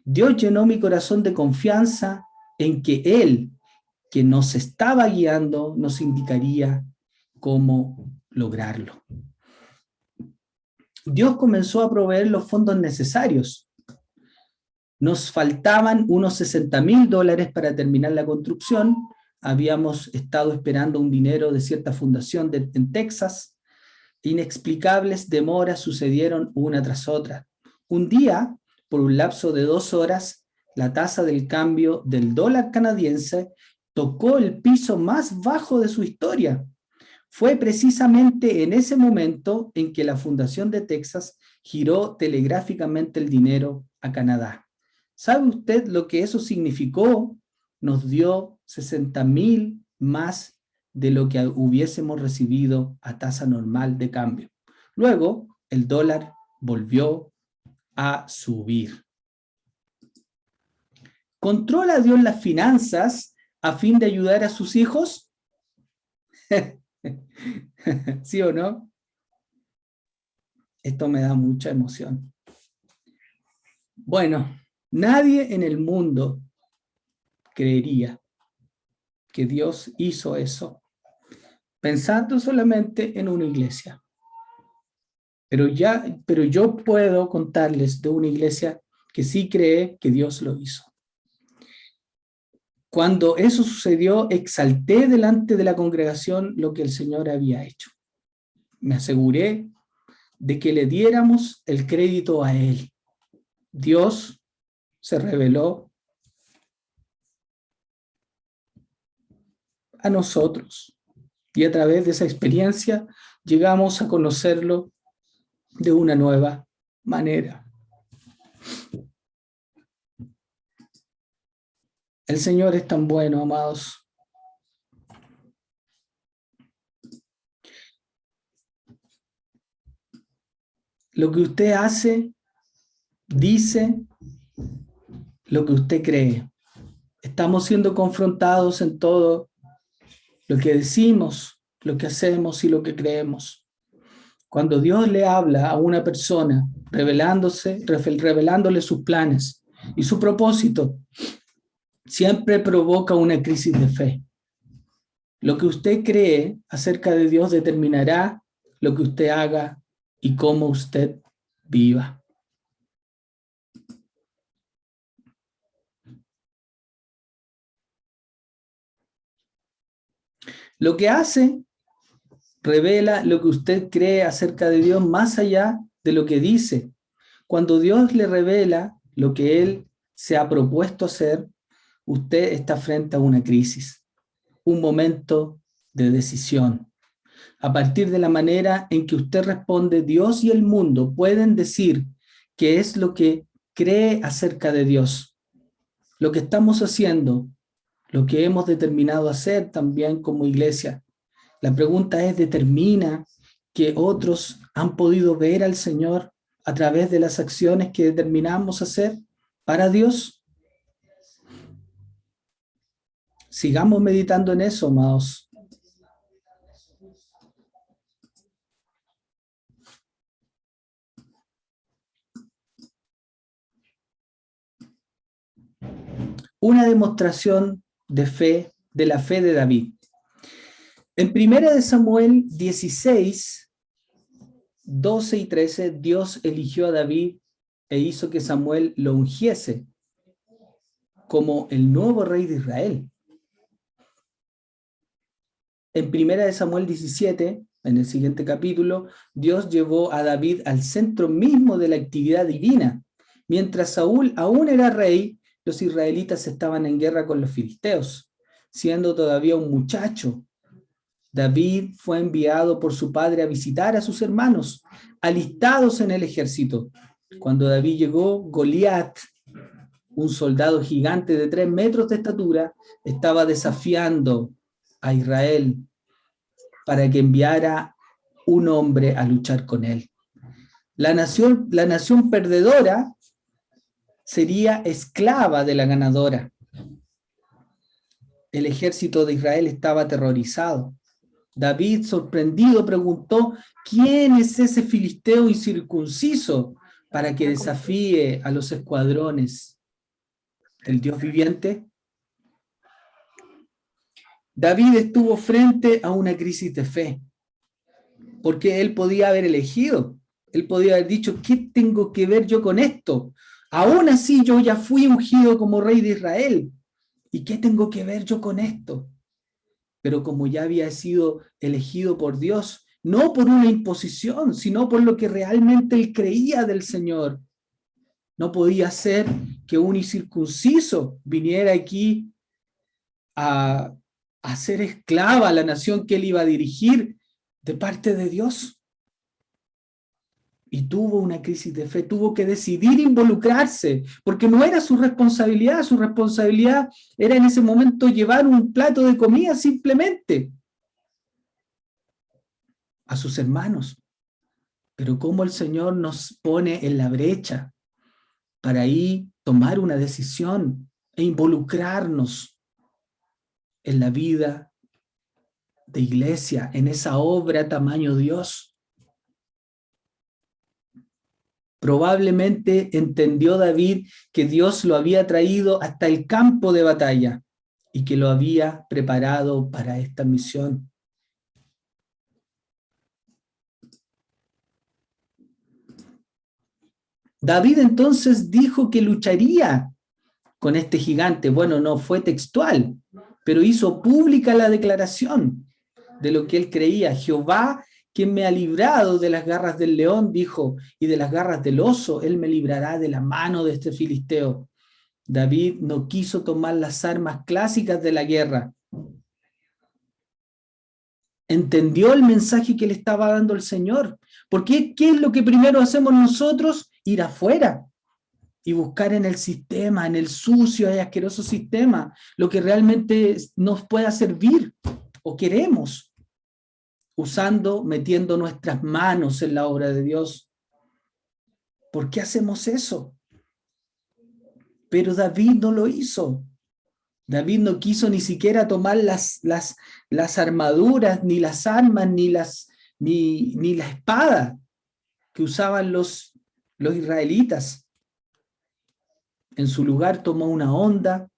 Dios llenó mi corazón de confianza en que Él, que nos estaba guiando, nos indicaría cómo lograrlo. Dios comenzó a proveer los fondos necesarios. Nos faltaban unos $60,000 para terminar la construcción. Habíamos estado esperando un dinero de cierta fundación en Texas. Inexplicables demoras sucedieron una tras otra. Un día, por un lapso de 2 horas, la tasa del cambio del dólar canadiense tocó el piso más bajo de su historia. Fue precisamente en ese momento en que la Fundación de Texas giró telegráficamente el dinero a Canadá. ¿Sabe usted lo que eso significó? Nos dio 60,000 más de lo que hubiésemos recibido a tasa normal de cambio. Luego, el dólar volvió a subir. ¿Controla Dios las finanzas a fin de ayudar a sus hijos? ¿Sí o no? Esto me da mucha emoción. Bueno, nadie en el mundo creería que Dios hizo eso pensando solamente en una iglesia. Pero yo puedo contarles de una iglesia que sí cree que Dios lo hizo. Cuando eso sucedió, exalté delante de la congregación lo que el Señor había hecho. Me aseguré de que le diéramos el crédito a Él. Dios se reveló a nosotros y a través de esa experiencia llegamos a conocerlo de una nueva manera. El Señor es tan bueno, amados. Lo que usted hace, dice, lo que usted cree. Estamos siendo confrontados en todo lo que decimos, lo que hacemos y lo que creemos. Cuando Dios le habla a una persona, revelándole sus planes y su propósito, siempre provoca una crisis de fe. Lo que usted cree acerca de Dios determinará lo que usted haga y cómo usted viva. Lo que hace revela lo que usted cree acerca de Dios más allá de lo que dice. Cuando Dios le revela lo que Él se ha propuesto hacer, usted está frente a una crisis, un momento de decisión. A partir de la manera en que usted responde, Dios y el mundo pueden decir qué es lo que cree acerca de Dios. Lo que estamos haciendo, lo que hemos determinado hacer también como iglesia. La pregunta es, ¿determina que otros han podido ver al Señor a través de las acciones que determinamos hacer para Dios? Sigamos meditando en eso, amados. Una demostración de fe, de la fe de David. En 1 Samuel 16, 12 y 13, Dios eligió a David e hizo que Samuel lo ungiese como el nuevo rey de Israel. En 1 Samuel 17, en el siguiente capítulo, Dios llevó a David al centro mismo de la actividad divina. Mientras Saúl aún era rey, los israelitas estaban en guerra con los filisteos. Siendo todavía un muchacho, David fue enviado por su padre a visitar a sus hermanos, alistados en el ejército. Cuando David llegó, Goliat, un soldado gigante de 3 metros de estatura, estaba desafiando a Israel para que enviara un hombre a luchar con él. La nación perdedora sería esclava de la ganadora. El ejército de Israel estaba aterrorizado. David, sorprendido, preguntó: ¿quién es ese filisteo incircunciso para que desafíe a los escuadrones del Dios viviente? David estuvo frente a una crisis de fe, porque él podía haber elegido, él podía haber dicho: ¿qué tengo que ver yo con esto? Aún así yo ya fui ungido como rey de Israel, ¿y qué tengo que ver yo con esto? Pero como ya había sido elegido por Dios, no por una imposición, sino por lo que realmente él creía del Señor, no podía ser que un incircunciso viniera aquí a ser esclava a la nación que él iba a dirigir de parte de Dios. Y tuvo una crisis de fe, tuvo que decidir involucrarse, porque no era su responsabilidad era en ese momento llevar un plato de comida simplemente a sus hermanos. Pero cómo el Señor nos pone en la brecha para ahí tomar una decisión e involucrarnos en la vida de iglesia, en esa obra tamaño Dios. Probablemente entendió David que Dios lo había traído hasta el campo de batalla y que lo había preparado para esta misión. David entonces dijo que lucharía con este gigante. Bueno, no fue textual, pero hizo pública la declaración de lo que él creía. Jehová, quien me ha librado de las garras del león, dijo, y de las garras del oso, él me librará de la mano de este filisteo. David no quiso tomar las armas clásicas de la guerra. Entendió el mensaje que le estaba dando el Señor. Porque ¿qué es lo que primero hacemos nosotros? Ir afuera y buscar en el sistema, en el sucio y asqueroso sistema, lo que realmente nos pueda servir o queremos, metiendo nuestras manos en la obra de Dios. ¿Por qué hacemos eso? Pero David no lo hizo. David no quiso ni siquiera tomar las armaduras, ni las armas, ni la espada que usaban los israelitas. En su lugar tomó una honda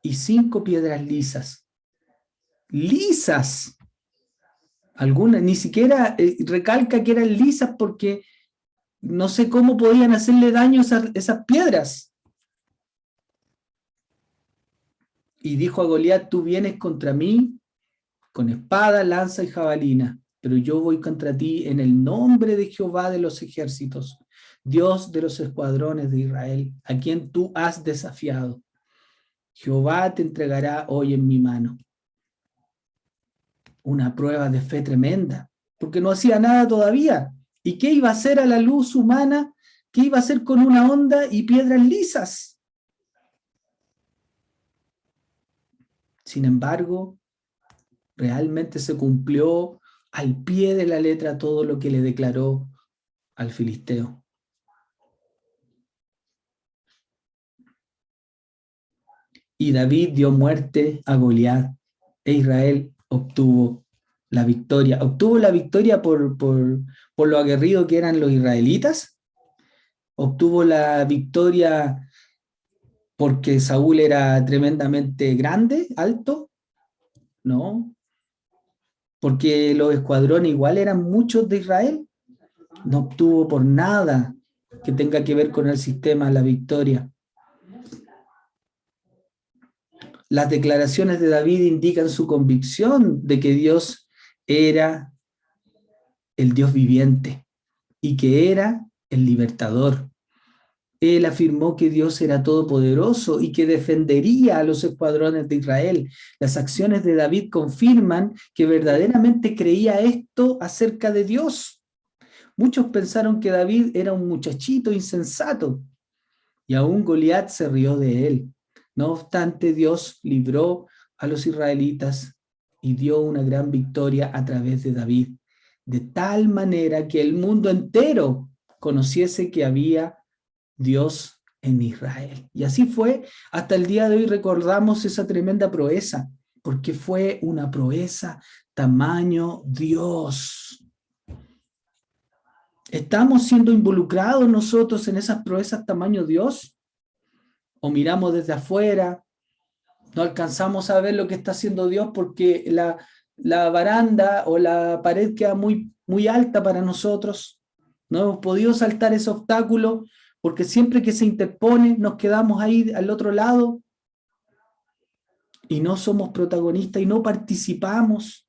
y 5 piedras lisas. ¡Lisas! Algunas, ni siquiera recalca que eran lisas porque no sé cómo podían hacerle daño esas piedras. Y dijo a Goliat: tú vienes contra mí con espada, lanza y jabalina, pero yo voy contra ti en el nombre de Jehová de los ejércitos, Dios de los escuadrones de Israel, a quien tú has desafiado. Jehová te entregará hoy en mi mano. Una prueba de fe tremenda, porque no hacía nada todavía. ¿Y qué iba a hacer a la luz humana? ¿Qué iba a hacer con una honda y piedras lisas? Sin embargo, realmente se cumplió al pie de la letra todo lo que le declaró al filisteo. Y David dio muerte a Goliat, e Israel obtuvo la victoria. ¿Obtuvo la victoria por lo aguerrido que eran los israelitas? ¿Obtuvo la victoria porque Saúl era tremendamente grande, alto? No. ¿Porque los escuadrones igual eran muchos de Israel? No obtuvo por nada que tenga que ver con el sistema la victoria. Las declaraciones de David indican su convicción de que Dios era el Dios viviente y que era el libertador. Él afirmó que Dios era todopoderoso y que defendería a los escuadrones de Israel. Las acciones de David confirman que verdaderamente creía esto acerca de Dios. Muchos pensaron que David era un muchachito insensato y aún Goliat se rió de él. No obstante, Dios libró a los israelitas y dio una gran victoria a través de David, de tal manera que el mundo entero conociese que había Dios en Israel. Y así fue, hasta el día de hoy recordamos esa tremenda proeza, porque fue una proeza tamaño Dios. ¿Estamos siendo involucrados nosotros en esas proezas tamaño Dios? ¿O miramos desde afuera? No alcanzamos a ver lo que está haciendo Dios porque la baranda o la pared queda muy alta para nosotros. No hemos podido saltar ese obstáculo porque siempre que se interpone nos quedamos ahí al otro lado y no somos protagonistas y no participamos.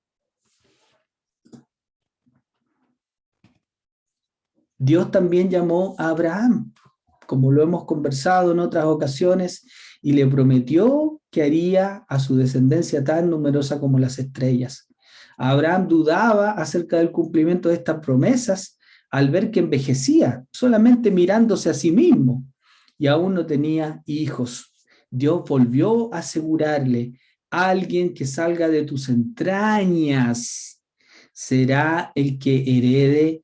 Dios también llamó a Abraham, como lo hemos conversado en otras ocasiones, y le prometió que haría a su descendencia tan numerosa como las estrellas. Abraham dudaba acerca del cumplimiento de estas promesas al ver que envejecía, solamente mirándose a sí mismo, y aún no tenía hijos. Dios volvió a asegurarle: alguien que salga de tus entrañas será el que herede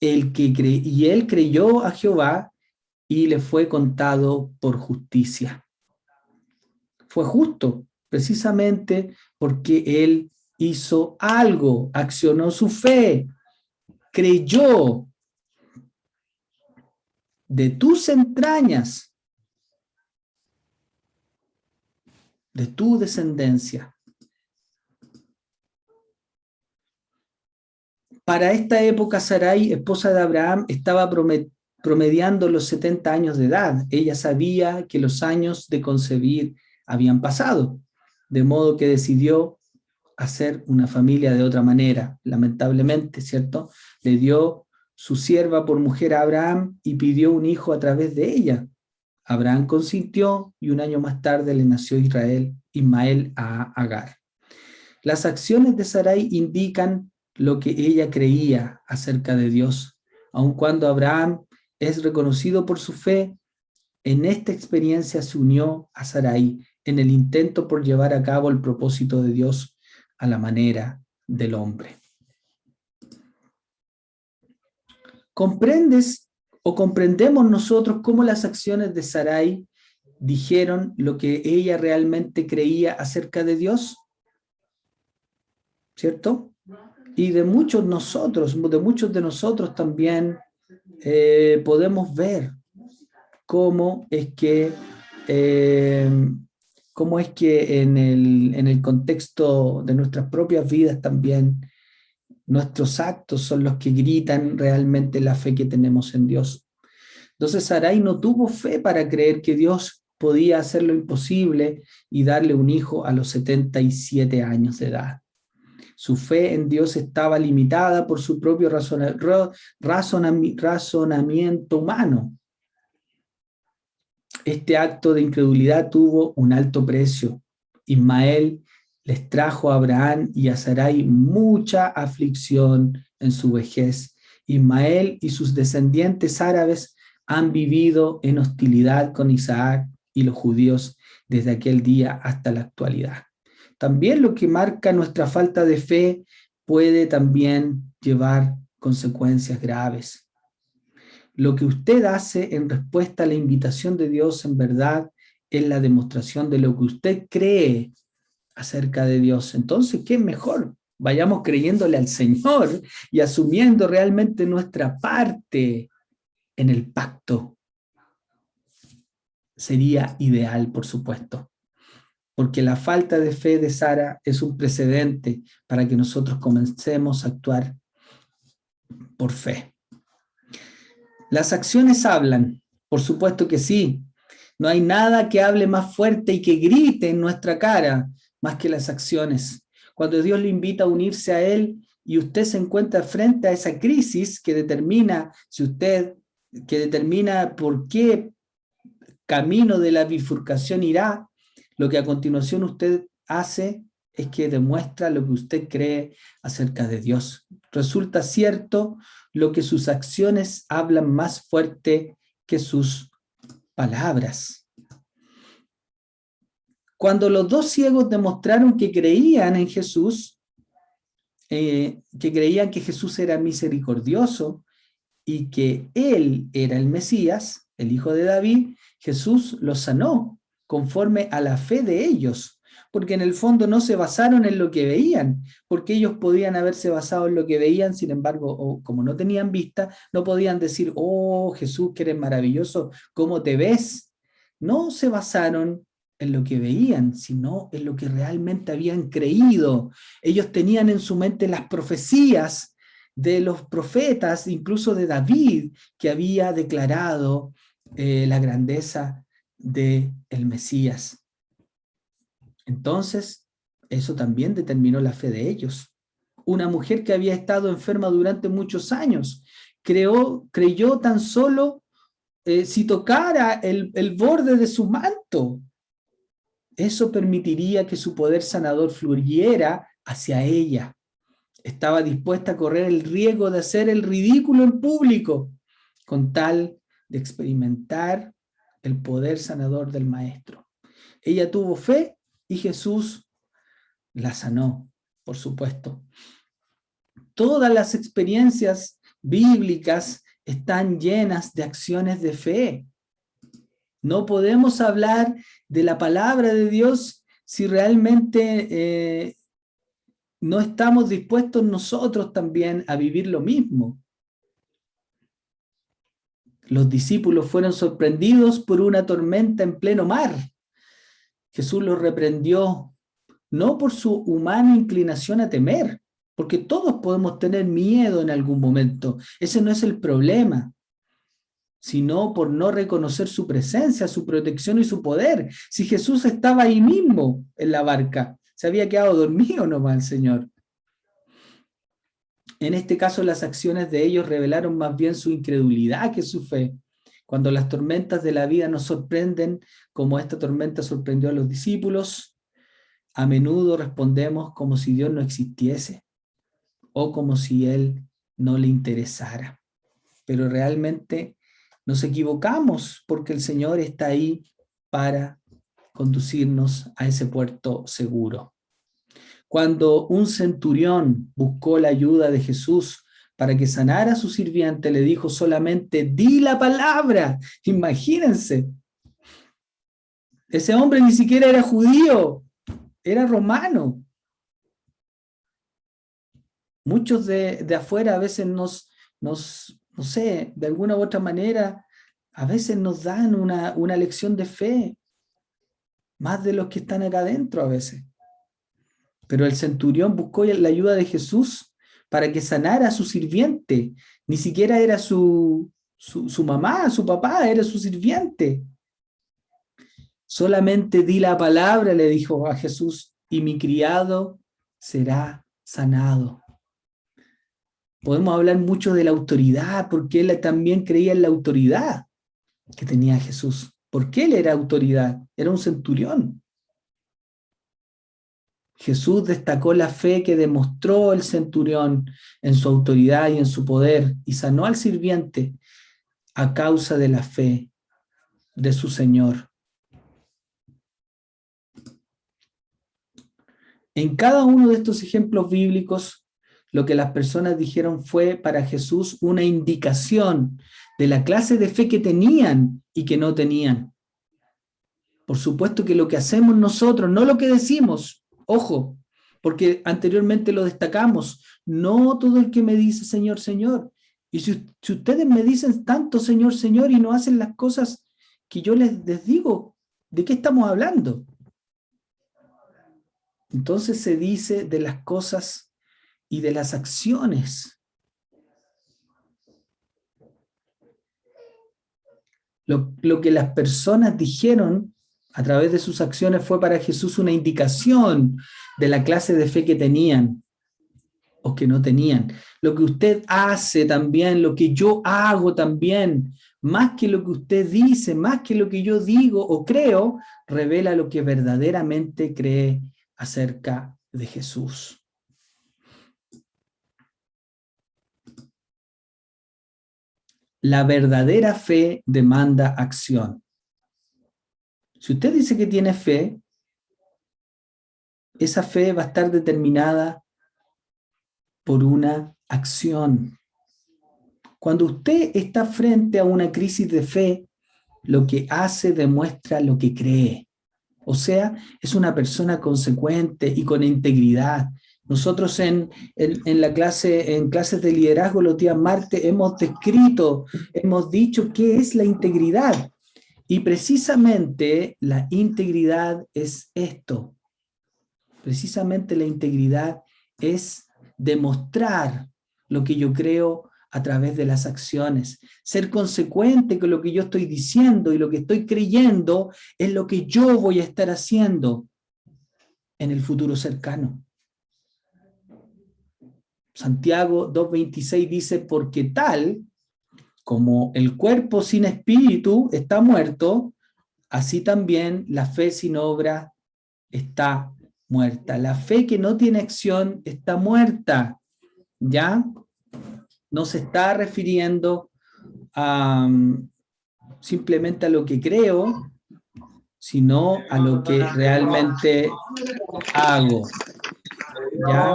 y él creyó a Jehová y le fue contado por justicia. Fue justo, precisamente porque él hizo algo, accionó su fe, creyó. De tus entrañas, de tu descendencia. Para esta época, Sarai, esposa de Abraham, estaba promediando los 70 años de edad. Ella sabía que los años de concebir habían pasado, de modo que decidió hacer una familia de otra manera. Lamentablemente, ¿cierto? Le dio su sierva por mujer a Abraham y pidió un hijo a través de ella. Abraham consintió y un año más tarde le nació Ismael a Agar. Las acciones de Sarai indican lo que ella creía acerca de Dios. Aun cuando Abraham es reconocido por su fe, en esta experiencia se unió a Sarai en el intento por llevar a cabo el propósito de Dios a la manera del hombre. ¿Comprendes o comprendemos nosotros cómo las acciones de Sarai dijeron lo que ella realmente creía acerca de Dios? ¿Cierto? Y de muchos de nosotros también podemos ver cómo es que en el contexto de nuestras propias vidas también nuestros actos son los que gritan realmente la fe que tenemos en Dios. Entonces Sarai no tuvo fe para creer que Dios podía hacer lo imposible y darle un hijo a los 77 años de edad. Su fe en Dios estaba limitada por su propio razonamiento humano. Este acto de incredulidad tuvo un alto precio. Ismael les trajo a Abraham y a Sarai mucha aflicción en su vejez. Ismael y sus descendientes árabes han vivido en hostilidad con Isaac y los judíos desde aquel día hasta la actualidad. También lo que marca nuestra falta de fe puede también llevar consecuencias graves. Lo que usted hace en respuesta a la invitación de Dios en verdad es la demostración de lo que usted cree acerca de Dios. Entonces, ¿qué es mejor? Vayamos creyéndole al Señor y asumiendo realmente nuestra parte en el pacto. Sería ideal, por supuesto, porque la falta de fe de Sara es un precedente para que nosotros comencemos a actuar por fe. Las acciones hablan, por supuesto que sí. No hay nada que hable más fuerte y que grite en nuestra cara más que las acciones. Cuando Dios le invita a unirse a Él y usted se encuentra frente a esa crisis que determina por qué camino de la bifurcación irá, lo que a continuación usted hace es que demuestra lo que usted cree acerca de Dios. Resulta cierto lo que sus acciones hablan más fuerte que sus palabras. Cuando los dos ciegos demostraron que creían en Jesús, que creían que Jesús era misericordioso y que Él era el Mesías, el hijo de David, Jesús los sanó conforme a la fe de ellos, porque en el fondo no se basaron en lo que veían, porque ellos podían haberse basado en lo que veían, sin embargo, como no tenían vista, no podían decir, oh Jesús, que eres maravilloso, ¿cómo te ves? No se basaron en lo que veían, sino en lo que realmente habían creído. Ellos tenían en su mente las profecías de los profetas, incluso de David, que había declarado la grandeza del Mesías. Entonces, eso también determinó la fe de ellos. Una mujer que había estado enferma durante muchos años, creyó tan solo si tocara el borde de su manto. Eso permitiría que su poder sanador fluyera hacia ella. Estaba dispuesta a correr el riesgo de hacer el ridículo en público, con tal de experimentar el poder sanador del Maestro. Ella tuvo fe y Jesús la sanó, por supuesto. Todas las experiencias bíblicas están llenas de acciones de fe. No podemos hablar de la palabra de Dios si realmente no estamos dispuestos nosotros también a vivir lo mismo. Los discípulos fueron sorprendidos por una tormenta en pleno mar. Jesús los reprendió, no por su humana inclinación a temer, porque todos podemos tener miedo en algún momento. Ese no es el problema, sino por no reconocer su presencia, su protección y su poder. Si Jesús estaba ahí mismo en la barca, se había quedado dormido nomás el Señor. En este caso, las acciones de ellos revelaron más bien su incredulidad que su fe. Cuando las tormentas de la vida nos sorprenden, como esta tormenta sorprendió a los discípulos, a menudo respondemos como si Dios no existiese o como si Él no le interesara. Pero realmente nos equivocamos porque el Señor está ahí para conducirnos a ese puerto seguro. Cuando un centurión buscó la ayuda de Jesús para que sanara a su sirviente, le dijo solamente, di la palabra. Imagínense, ese hombre ni siquiera era judío, era romano. Muchos de afuera a veces no sé, de alguna u otra manera, a veces nos dan una lección de fe, más de los que están acá adentro a veces. Pero el centurión buscó la ayuda de Jesús para que sanara a su sirviente. Ni siquiera era su mamá, su papá, era su sirviente. Solamente di la palabra, le dijo a Jesús, y mi criado será sanado. Podemos hablar mucho de la autoridad, porque él también creía en la autoridad que tenía Jesús. ¿Por qué él era autoridad? Era un centurión. Jesús destacó la fe que demostró el centurión en su autoridad y en su poder y sanó al sirviente a causa de la fe de su Señor. En cada uno de estos ejemplos bíblicos, lo que las personas dijeron fue para Jesús una indicación de la clase de fe que tenían y que no tenían. Por supuesto que lo que hacemos nosotros, no lo que decimos, ojo, porque anteriormente lo destacamos, no todo el que me dice Señor, Señor. Y si ustedes me dicen tanto Señor, Señor y no hacen las cosas que yo les digo, ¿de qué estamos hablando? Entonces se dice de las cosas y de las acciones. Lo que las personas dijeron a través de sus acciones fue para Jesús una indicación de la clase de fe que tenían o que no tenían. Lo que usted hace también, lo que yo hago también, más que lo que usted dice, más que lo que yo digo o creo, revela lo que verdaderamente cree acerca de Jesús. La verdadera fe demanda acción. Si usted dice que tiene fe, esa fe va a estar determinada por una acción. Cuando usted está frente a una crisis de fe, lo que hace demuestra lo que cree. O sea, es una persona consecuente y con integridad. Nosotros en clases de liderazgo los días martes hemos descrito, hemos dicho qué es la integridad. Y precisamente la integridad es esto. Precisamente la integridad es demostrar lo que yo creo a través de las acciones. Ser consecuente con lo que yo estoy diciendo y lo que estoy creyendo es lo que yo voy a estar haciendo en el futuro cercano. Santiago 2:26 dice, porque tal como el cuerpo sin espíritu está muerto, así también la fe sin obra está muerta. La fe que no tiene acción está muerta. ¿Ya? No se está refiriendo a, simplemente a lo que creo, sino a lo que realmente hago. ¿Ya?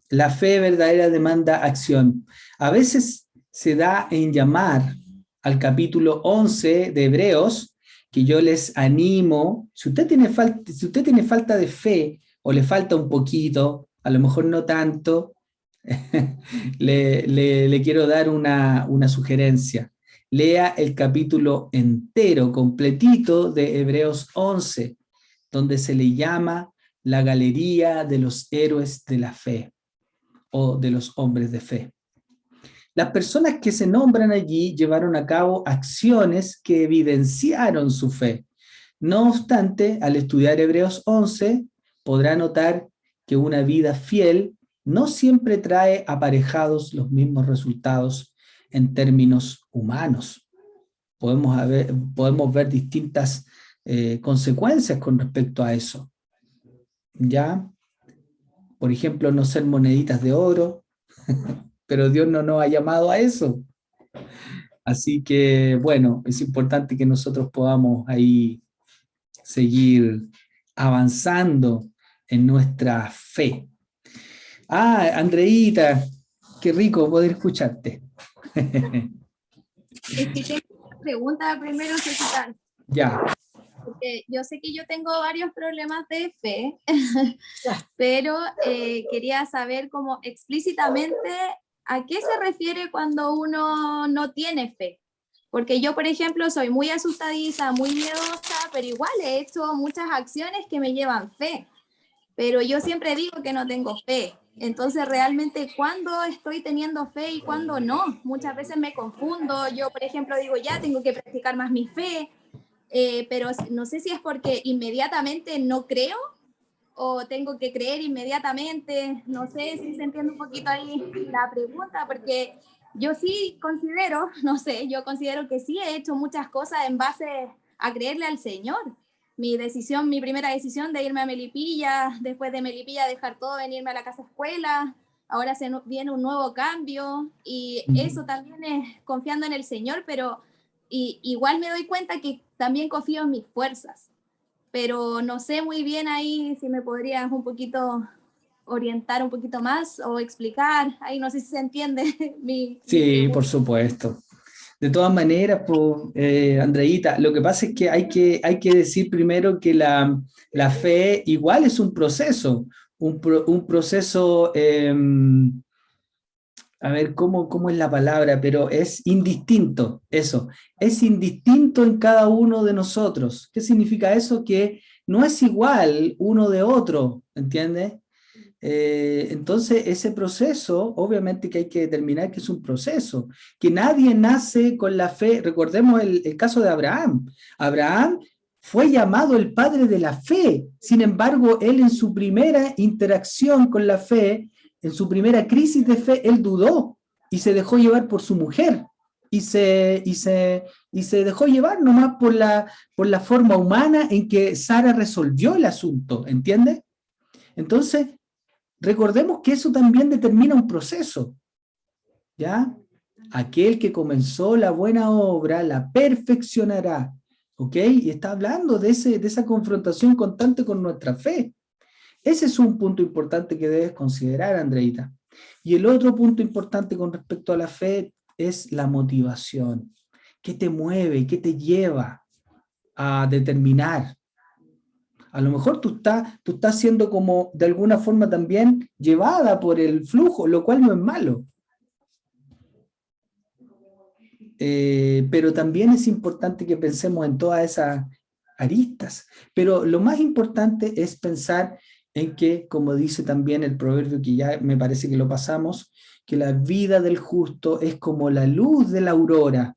La fe verdadera demanda acción. A veces se da en llamar al capítulo 11 de Hebreos, que yo les animo, si usted tiene falta de fe o le falta un poquito, a lo mejor no tanto, le quiero dar una sugerencia. Lea el capítulo entero, completito de Hebreos 11, donde se le llama la galería de los héroes de la fe o de los hombres de fe. Las personas que se nombran allí llevaron a cabo acciones que evidenciaron su fe. No obstante, al estudiar Hebreos 11, podrá notar que una vida fiel no siempre trae aparejados los mismos resultados en términos humanos. Podemos ver distintas consecuencias con respecto a eso. ¿Ya? Por ejemplo, no ser moneditas de oro, pero Dios no nos ha llamado a eso. Así que, bueno, es importante que nosotros podamos ahí seguir avanzando en nuestra fe. Ah, Andreita, qué rico poder escucharte. Es que tengo una pregunta primero, Cecilia. Ya. Porque yo sé que yo tengo varios problemas de fe, pero quería saber como explícitamente a qué se refiere cuando uno no tiene fe. Porque yo, por ejemplo, soy muy asustadiza, muy miedosa, pero igual he hecho muchas acciones que me llevan fe. Pero yo siempre digo que no tengo fe. Entonces, realmente, ¿cuándo estoy teniendo fe y cuándo no? Muchas veces me confundo. Yo, por ejemplo, digo, ya tengo que practicar más mi fe, pero no sé si es porque inmediatamente no creo o tengo que creer inmediatamente. No sé si se entiende un poquito ahí la pregunta, porque yo sí considero, no sé, yo considero que sí he hecho muchas cosas en base a creerle al Señor. Mi primera decisión de irme a Melipilla, después de Melipilla dejar todo, venirme a la casa escuela, ahora viene un nuevo cambio y eso también es confiando en el Señor, pero Y igual me doy cuenta que también confío en mis fuerzas, pero no sé muy bien ahí si me podrías un poquito orientar un poquito más o explicar, ahí no sé si se entiende mi Sí, por pregunta. supuesto. De todas maneras, pues, Andreita, lo que pasa es que hay que decir primero que la fe igual es un proceso, un proceso, a ver cómo es la palabra, pero es indistinto, eso, es indistinto en cada uno de nosotros. ¿Qué significa eso? Que no es igual uno de otro, ¿entiendes? Entonces, ese proceso, obviamente que hay que determinar que es un proceso, que nadie nace con la fe. Recordemos el caso de Abraham. Abraham fue llamado el padre de la fe. Sin embargo, él en su primera interacción con la fe, en su primera crisis de fe, él dudó y se dejó llevar por su mujer. Y se dejó llevar nomás por la forma humana en que Sara resolvió el asunto, ¿entiendes? Entonces, recordemos que eso también determina un proceso, ¿ya? Aquel que comenzó la buena obra la perfeccionará, ¿ok? Y está hablando de esa confrontación constante con nuestra fe. Ese es un punto importante que debes considerar, Andreita. Y el otro punto importante con respecto a la fe es la motivación. ¿Qué te mueve? ¿Qué te lleva a determinar? A lo mejor tú estás siendo como de alguna forma también llevada por el flujo, lo cual no es malo. Pero también es importante que pensemos en todas esas aristas. Pero lo más importante es pensar en que, como dice también el proverbio que ya me parece que lo pasamos, que la vida del justo es como la luz de la aurora,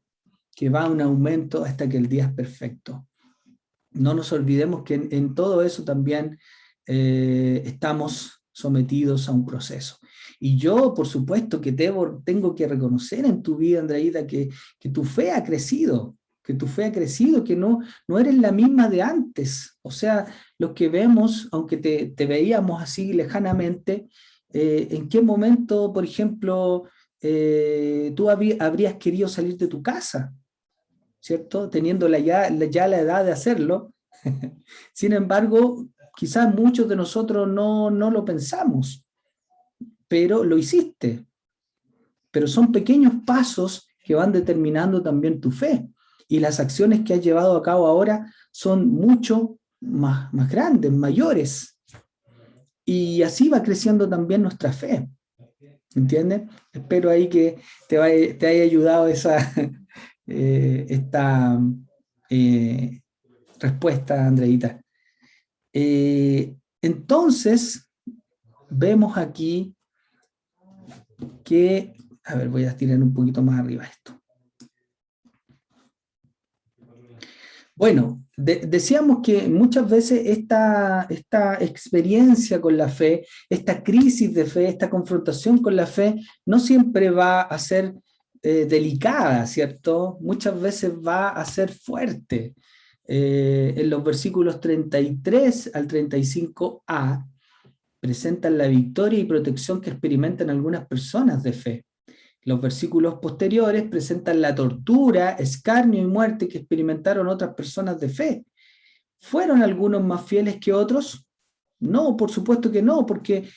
que va a un aumento hasta que el día es perfecto. No nos olvidemos que en todo eso también estamos sometidos a un proceso. Y yo, por supuesto, que tengo que reconocer en tu vida, Andreita, que tu fe ha crecido, que no eres la misma de antes. O sea, los que vemos, aunque te veíamos así lejanamente, ¿en qué momento, por ejemplo, tú habrías querido salir de tu casa? ¿Cierto? Teniendo ya la edad de hacerlo. Sin embargo, quizás muchos de nosotros no lo pensamos, pero lo hiciste. Pero son pequeños pasos que van determinando también tu fe. Y las acciones que has llevado a cabo ahora son mucho más grandes, mayores. Y así va creciendo también nuestra fe. ¿Entiendes? Espero ahí que te haya ayudado esta respuesta, Andreita. Entonces, vemos aquí que, a ver, voy a tirar un poquito más arriba esto. Bueno, decíamos que muchas veces esta experiencia con la fe, esta crisis de fe, esta confrontación con la fe, no siempre va a ser delicada, ¿cierto? Muchas veces va a ser fuerte. En los versículos 33 al 35a presentan la victoria y protección que experimentan algunas personas de fe. Los versículos posteriores presentan la tortura, escarnio y muerte que experimentaron otras personas de fe. ¿Fueron algunos más fieles que otros? No, por supuesto que no, porque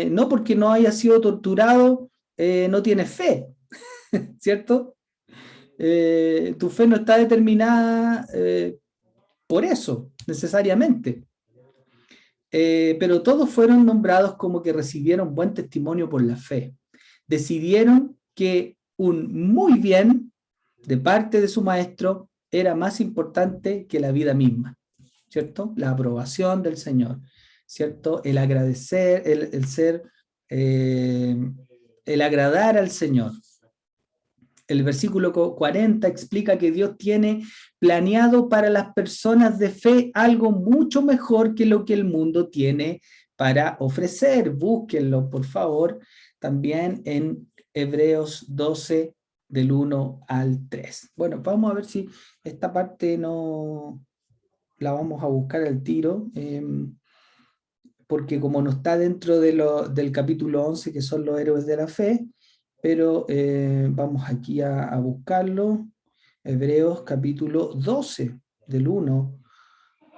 no porque no haya sido torturado, no tienes fe, ¿cierto? Tu fe no está determinada por eso, necesariamente. Pero todos fueron nombrados como que recibieron buen testimonio por la fe. Decidieron que un muy bien de parte de su maestro era más importante que la vida misma, ¿cierto? La aprobación del Señor, ¿cierto? El agradecer, el ser, el agradar al Señor. El versículo 40 explica que Dios tiene planeado para las personas de fe algo mucho mejor que lo que el mundo tiene para ofrecer. Búsquenlo, por favor, también en Hebreos 12, del 1 al 3. Bueno, vamos a ver si esta parte no la vamos a buscar al tiro, porque como no está dentro del capítulo 11, que son los héroes de la fe, pero vamos aquí a buscarlo. Hebreos capítulo 12, del 1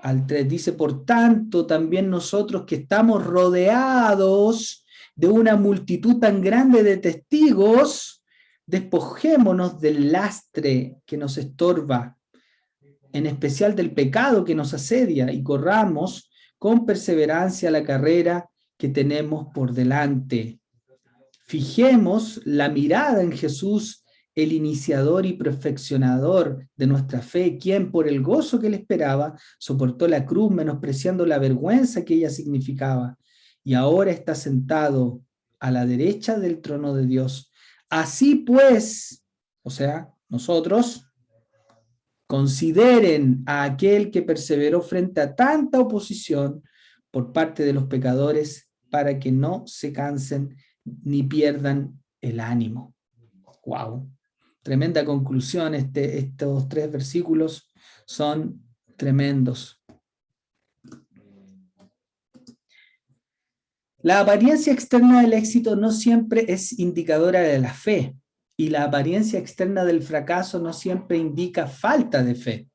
al 3. Dice, por tanto, también nosotros que estamos rodeados de una multitud tan grande de testigos, despojémonos del lastre que nos estorba, en especial del pecado que nos asedia, y corramos con perseverancia la carrera que tenemos por delante. Fijemos la mirada en Jesús, el iniciador y perfeccionador de nuestra fe, quien por el gozo que le esperaba soportó la cruz, menospreciando la vergüenza que ella significaba, y ahora está sentado a la derecha del trono de Dios. Así pues, o sea, nosotros, consideren a aquel que perseveró frente a tanta oposición por parte de los pecadores, para que no se cansen ni pierdan el ánimo. ¡Wow! Tremenda conclusión. Estos 3 versículos son tremendos. La apariencia externa del éxito no siempre es indicadora de la fe, y la apariencia externa del fracaso no siempre indica falta de fe.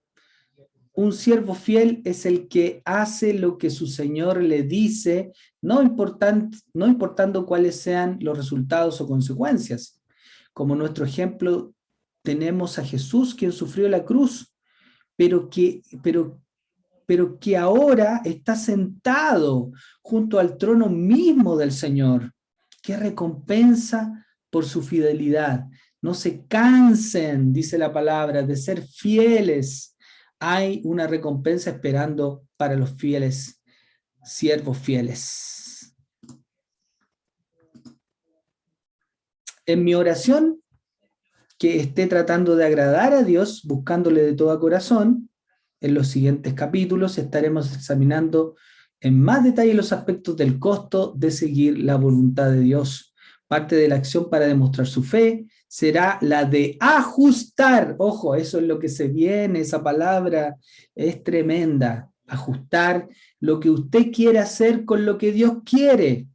Un siervo fiel es el que hace lo que su Señor le dice, no importando cuáles sean los resultados o consecuencias. Como nuestro ejemplo, tenemos a Jesús, quien sufrió la cruz, pero que ahora está sentado junto al trono mismo del Señor, que recompensa por su fidelidad. No se cansen, dice la palabra, de ser fieles. Hay una recompensa esperando para los fieles, siervos fieles. En mi oración, que esté tratando de agradar a Dios, buscándole de todo corazón, en los siguientes capítulos estaremos examinando en más detalle los aspectos del costo de seguir la voluntad de Dios. Parte de la acción para demostrar su fe será la de ajustar. Ojo, eso es lo que se viene, esa palabra es tremenda. Ajustar lo que usted quiere hacer con lo que Dios quiere.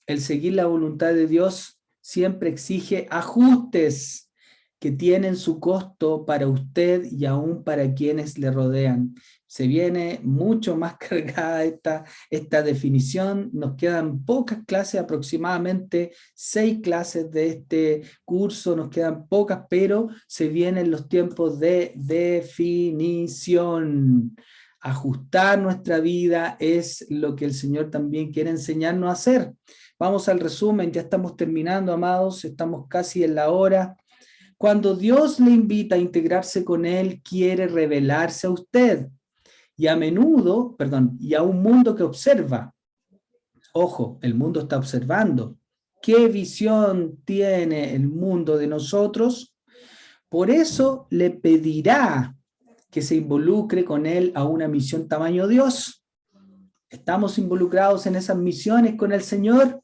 El seguir la voluntad de Dios siempre exige ajustes que tienen su costo para usted y aún para quienes le rodean. Se viene mucho más cargada esta definición. Nos quedan pocas clases, aproximadamente 6 clases de este curso, nos quedan pocas, pero se vienen los tiempos de definición. Ajustar nuestra vida es lo que el Señor también quiere enseñarnos a hacer. Vamos al resumen, ya estamos terminando, amados, estamos casi en la hora. Cuando Dios le invita a integrarse con Él, quiere revelarse a usted y a un mundo que observa. Ojo, el mundo está observando. ¿Qué visión tiene el mundo de nosotros? Por eso le pedirá que se involucre con Él a una misión tamaño Dios. ¿Estamos involucrados en esas misiones con el Señor?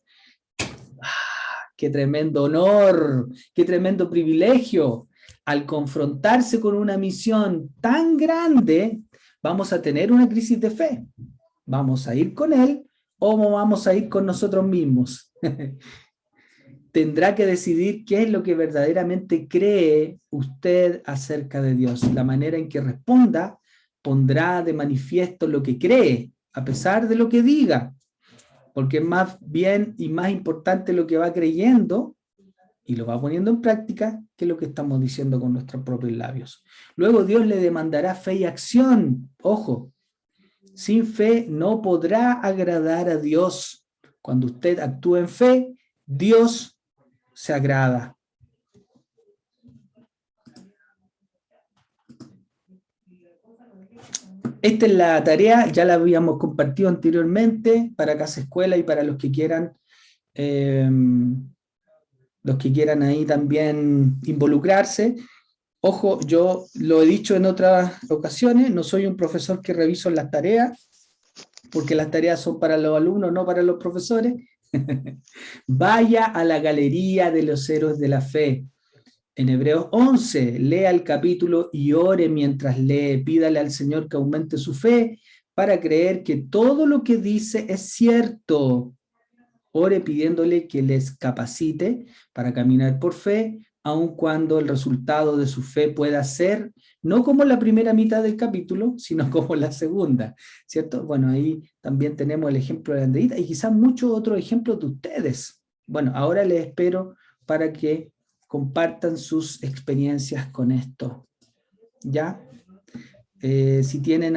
¡Qué tremendo honor! ¡Qué tremendo privilegio! Al confrontarse con una misión tan grande, vamos a tener una crisis de fe. ¿Vamos a ir con Él o vamos a ir con nosotros mismos? Tendrá que decidir qué es lo que verdaderamente cree usted acerca de Dios. La manera en que responda pondrá de manifiesto lo que cree, a pesar de lo que diga. Porque es más bien y más importante lo que va creyendo y lo va poniendo en práctica que lo que estamos diciendo con nuestros propios labios. Luego Dios le demandará fe y acción. Ojo, sin fe no podrá agradar a Dios. Cuando usted actúa en fe, Dios se agrada. Esta es la tarea, ya la habíamos compartido anteriormente para Casa Escuela y para los que quieran ahí también involucrarse. Ojo, yo lo he dicho en otras ocasiones, no soy un profesor que reviso las tareas, porque las tareas son para los alumnos, no para los profesores. Vaya a la galería de los héroes de la fe. En Hebreos 11, lea el capítulo y ore mientras lee. Pídale al Señor que aumente su fe para creer que todo lo que dice es cierto. ore pidiéndole que les capacite para caminar por fe, aun cuando el resultado de su fe pueda ser, no como la primera mitad del capítulo, sino como la segunda, ¿cierto? Bueno, ahí también tenemos el ejemplo de Andreita y quizás muchos otros ejemplos de ustedes. Bueno, ahora les espero para que compartan sus experiencias con esto, ¿ya? Si tienen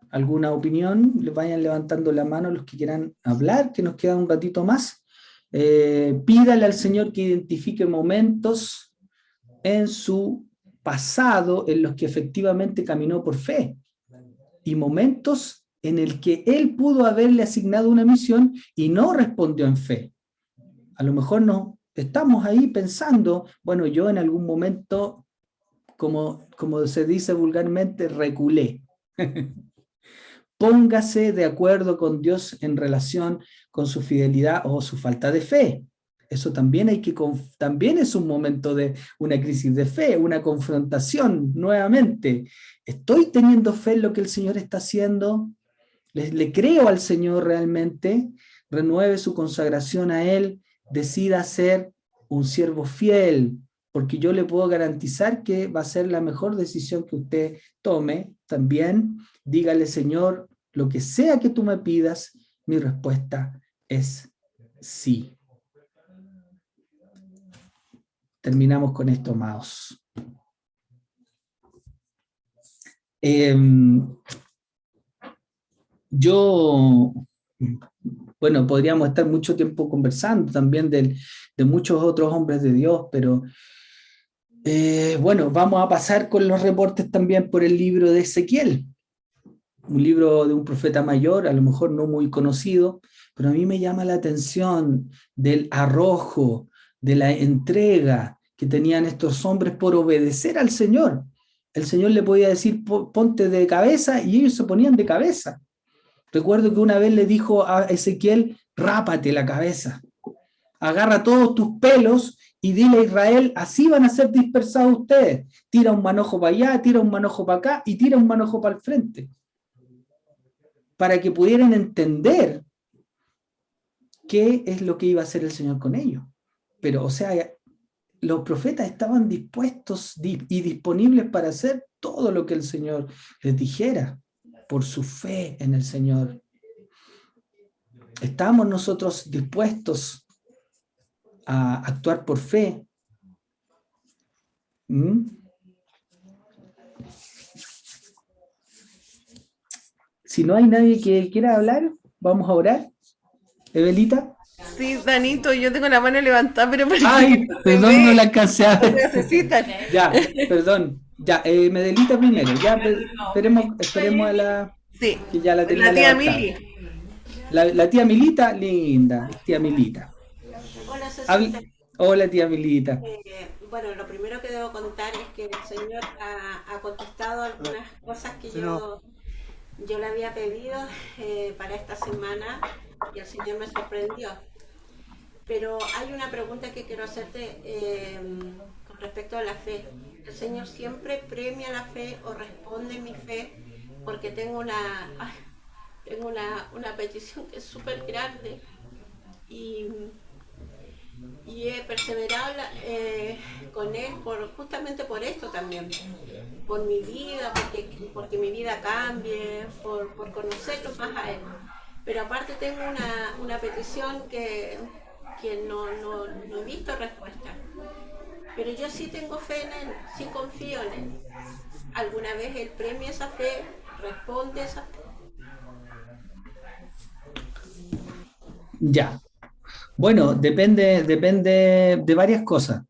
alguna opinión, les vayan levantando la mano los que quieran hablar, que nos queda un ratito más. Pídale al Señor que identifique momentos en su pasado en los que efectivamente caminó por fe y momentos en el que Él pudo haberle asignado una misión y no respondió en fe. A lo mejor no estamos ahí pensando, bueno, yo en algún momento, como se dice vulgarmente, reculé. Póngase de acuerdo con Dios en relación con su fidelidad o su falta de fe. Eso también también es un momento de una crisis de fe, una confrontación nuevamente. ¿Estoy teniendo fe en lo que el Señor está haciendo? ¿Le creo al Señor realmente? Renueve su consagración a Él, decida ser un siervo fiel, porque yo le puedo garantizar que va a ser la mejor decisión que usted tome. También dígale, Señor, lo que sea que tú me pidas, mi respuesta es sí. Terminamos con esto, amados. Bueno, podríamos estar mucho tiempo conversando también de muchos otros hombres de Dios, pero bueno, vamos a pasar con los reportes también por el libro de Ezequiel, un libro de un profeta mayor, a lo mejor no muy conocido, pero a mí me llama la atención del arrojo, de la entrega que tenían estos hombres por obedecer al Señor. El Señor le podía decir, ponte de cabeza, y ellos se ponían de cabeza. Recuerdo que una vez le dijo a Ezequiel, rápate la cabeza, agarra todos tus pelos y dile a Israel, así van a ser dispersados ustedes. Tira un manojo para allá, tira un manojo para acá y tira un manojo para el frente. Para que pudieran entender qué es lo que iba a hacer el Señor con ellos. Pero, o sea, los profetas estaban dispuestos y disponibles para hacer todo lo que el Señor les dijera, por su fe en el Señor. ¿Estamos nosotros dispuestos a actuar por fe? Si no hay nadie que quiera hablar, vamos a orar. Evelita. Sí, Danito, yo tengo la mano levantada, pero ay, perdón, no la alcancé a ver. Necesitan. Ya, perdón. Ya, Medelita primero. Ya, esperemos a la... Sí, que ya la tenía la tía levantada. Mili. La tía Milita, linda, tía Milita. Hola, Cecita. Hola, tía Milita. Bueno, lo primero que debo contar es que el Señor ha contestado algunas cosas que yo le había pedido para esta semana y el Señor me sorprendió. Pero hay una pregunta que quiero hacerte con respecto a la fe. ¿El Señor siempre premia la fe o responde mi fe? Porque tengo una petición que es súper grande y he perseverado con Él justamente por esto también, por mi vida, porque mi vida cambie, por conocerlo más a Él. Pero aparte tengo una petición que no he visto respuesta. Pero yo sí tengo fe en Él, sí confío en Él. ¿Alguna vez Él premia esa fe, responde esa fe? Ya. Bueno, depende de varias cosas,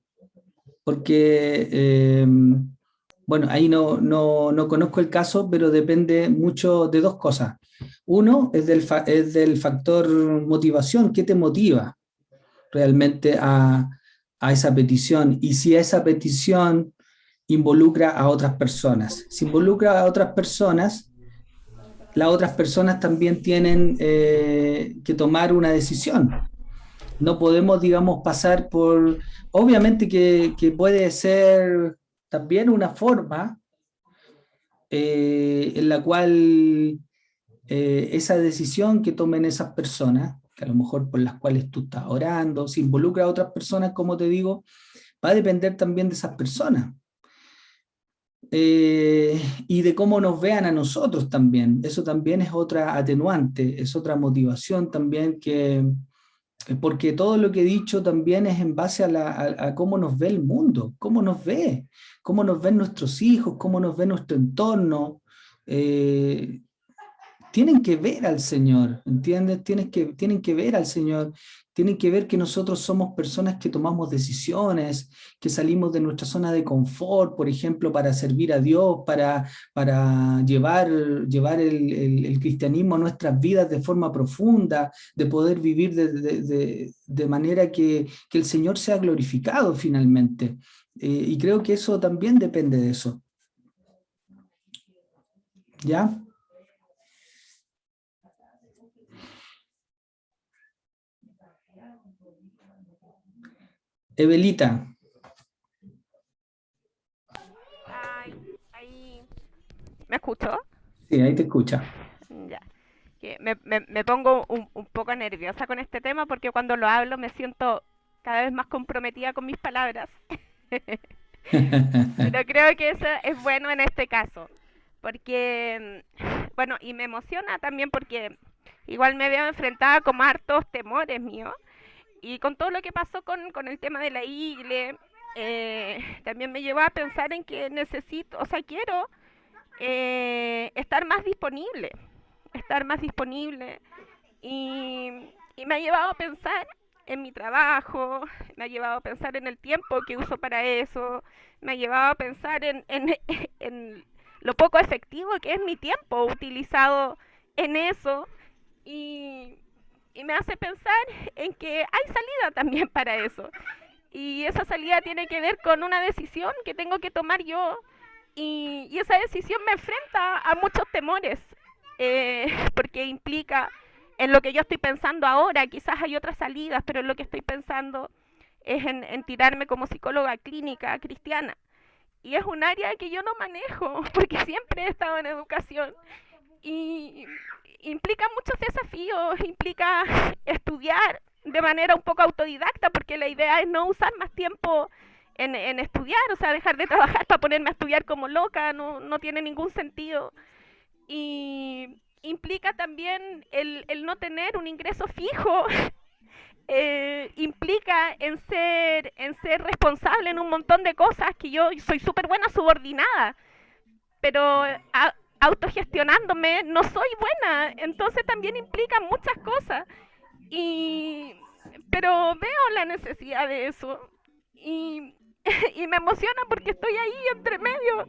porque, bueno, ahí no conozco el caso, pero depende mucho de dos cosas. Uno es del factor motivación, ¿qué te motiva realmente a esa petición? Y si esa petición involucra a otras personas. Si involucra a otras personas, las otras personas también tienen que tomar una decisión. No podemos, digamos, pasar por... Obviamente que puede ser también una forma en la cual esa decisión que tomen esas personas, que a lo mejor por las cuales tú estás orando, si involucra a otras personas, como te digo, va a depender también de esas personas. Y de cómo nos vean a nosotros también. Eso también es otra atenuante, es otra motivación también, porque todo lo que he dicho también es en base a cómo nos ve el mundo, cómo nos ven nuestros hijos, cómo nos ve nuestro entorno. Tienen que ver al Señor, ¿entiendes? Tienen que ver al Señor, tienen que ver que nosotros somos personas que tomamos decisiones, que salimos de nuestra zona de confort, por ejemplo, para servir a Dios, para llevar el cristianismo a nuestras vidas de forma profunda, de poder vivir de manera que el Señor sea glorificado finalmente. Y creo que eso también depende de eso. ¿Ya? Evelita. ¿Me escuchó? Sí, ahí te escucha. Ya. Que me pongo un poco nerviosa con este tema porque cuando lo hablo me siento cada vez más comprometida con mis palabras. Pero creo que eso es bueno en este caso. Porque, bueno, y me emociona también porque igual me veo enfrentada con hartos temores míos. Y con todo lo que pasó con el tema de la iglesia, también me llevó a pensar en que necesito, o sea, quiero estar más disponible y, y me ha llevado a pensar en mi trabajo, me ha llevado a pensar en el tiempo que uso para eso, me ha llevado a pensar en lo poco efectivo que es mi tiempo utilizado en eso y, y me hace pensar en que hay salida también para eso. Y esa salida tiene que ver con una decisión que tengo que tomar yo y esa decisión me enfrenta a muchos temores, porque implica en lo que yo estoy pensando ahora, quizás hay otras salidas, pero en lo que estoy pensando es en tirarme como psicóloga clínica cristiana. Y es un área que yo no manejo, porque siempre he estado en educación. Y implica muchos desafíos, implica estudiar de manera un poco autodidacta, porque la idea es no usar más tiempo en estudiar, o sea, dejar de trabajar para ponerme a estudiar como loca, no tiene ningún sentido. Y implica también el no tener un ingreso fijo, implica en ser responsable en un montón de cosas, que yo soy súper buena subordinada, pero autogestionándome no soy buena, entonces también implica muchas cosas. Y, pero veo la necesidad de eso y, y me emociona porque estoy ahí entre medio,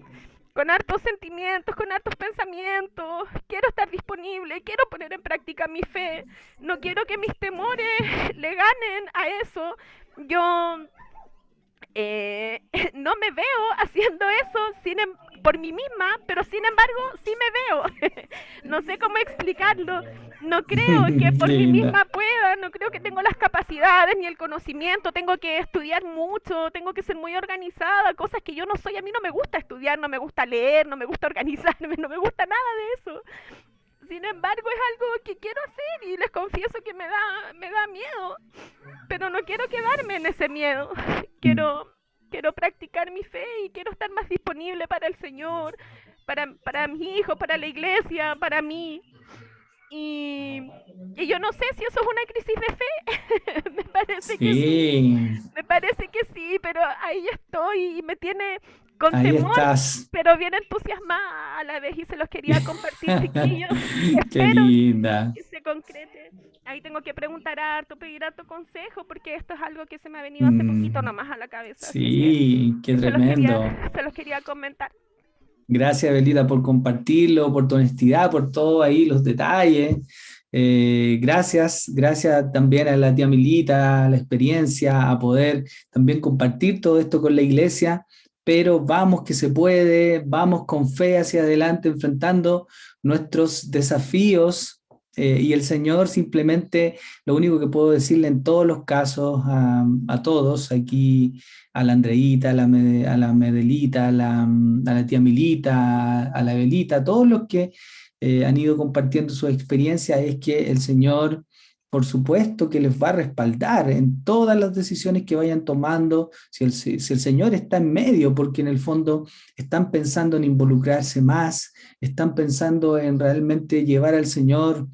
con hartos sentimientos, con hartos pensamientos. Quiero estar disponible, quiero poner en práctica mi fe, no quiero que mis temores le ganen a eso. Yo no me veo haciendo eso por mí misma, pero sin embargo sí me veo. No sé cómo explicarlo. No creo que por mí misma pueda, no creo que tengo las capacidades ni el conocimiento, tengo que estudiar mucho, tengo que ser muy organizada, cosas que yo no soy. A mí no me gusta estudiar, no me gusta leer, no me gusta organizarme, no me gusta nada de eso. Sin embargo, es algo que quiero hacer y les confieso que me da miedo, pero no quiero quedarme en ese miedo. Quiero practicar mi fe y quiero estar más disponible para el Señor, para mi hijo, para la iglesia, para mí. Y yo no sé si eso es una crisis de fe. Me parece que sí. Me parece que sí, pero ahí estoy y me tiene con ahí temor, estás. pero bien entusiasmada a la vez y se los quería compartir, chiquillos. Qué Espero linda. que se concrete. Ahí tengo que preguntar harto, pedir harto consejo, porque esto es algo que se me ha venido hace poquito nomás a la cabeza. Sí, qué tremendo. Se los quería comentar. Gracias, Belita, por compartirlo, por tu honestidad, por todo ahí, los detalles. Gracias también a la tía Milita, a la experiencia, a poder también compartir todo esto con la iglesia, pero vamos que se puede, vamos con fe hacia adelante, enfrentando nuestros desafíos Y el Señor simplemente, lo único que puedo decirle en todos los casos, a todos, aquí, a la Andreita, a la Medelita, a la tía Milita, a la Belita, a todos los que han ido compartiendo su experiencia, es que el Señor, por supuesto, que les va a respaldar en todas las decisiones que vayan tomando, si el Señor está en medio, porque en el fondo están pensando en involucrarse más, están pensando en realmente llevar al Señor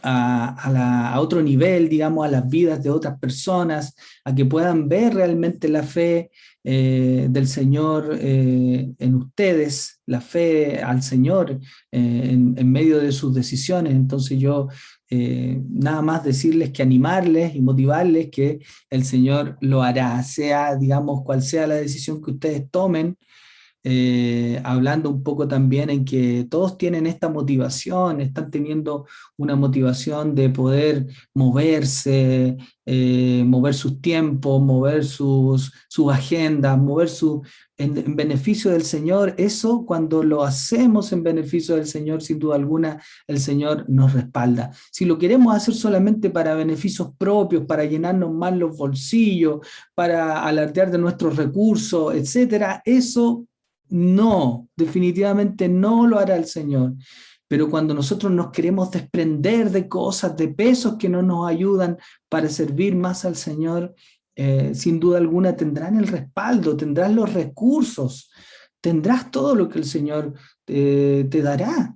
a otro nivel, digamos, a las vidas de otras personas, a que puedan ver realmente la fe del Señor en ustedes, la fe al Señor en medio de sus decisiones. Entonces yo nada más decirles que animarles y motivarles que el Señor lo hará, sea, digamos, cual sea la decisión que ustedes tomen, hablando un poco también en que todos tienen esta motivación, están teniendo una motivación de poder moverse, mover sus tiempos, mover sus agendas, en beneficio del Señor. Eso, cuando lo hacemos en beneficio del Señor, sin duda alguna, el Señor nos respalda. Si lo queremos hacer solamente para beneficios propios, para llenarnos más los bolsillos, para alardear de nuestros recursos, etcétera, eso no, definitivamente no lo hará el Señor. Pero cuando nosotros nos queremos desprender de cosas, de pesos que no nos ayudan para servir más al Señor, sin duda alguna tendrán el respaldo, tendrás los recursos, tendrás todo lo que el Señor te dará.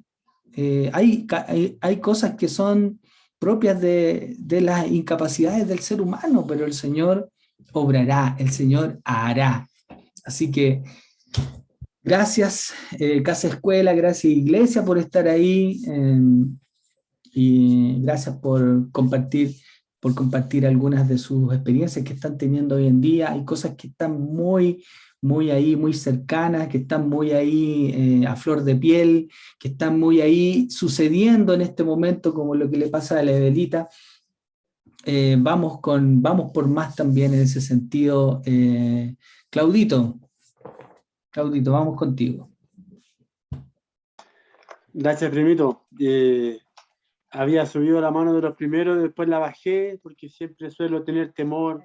Hay cosas que son propias de las incapacidades del ser humano, pero el Señor obrará, el Señor hará. Así que gracias, Casa Escuela, gracias Iglesia por estar ahí, y gracias por compartir algunas de sus experiencias que están teniendo hoy en día. Hay cosas que están muy ahí, muy cercanas, que están muy ahí a flor de piel, que están muy ahí sucediendo en este momento, como lo que le pasa a la Evelita. Vamos por más también en ese sentido. Claudito, vamos contigo. Gracias, primito. Había subido la mano de los primeros, después la bajé, porque siempre suelo tener temor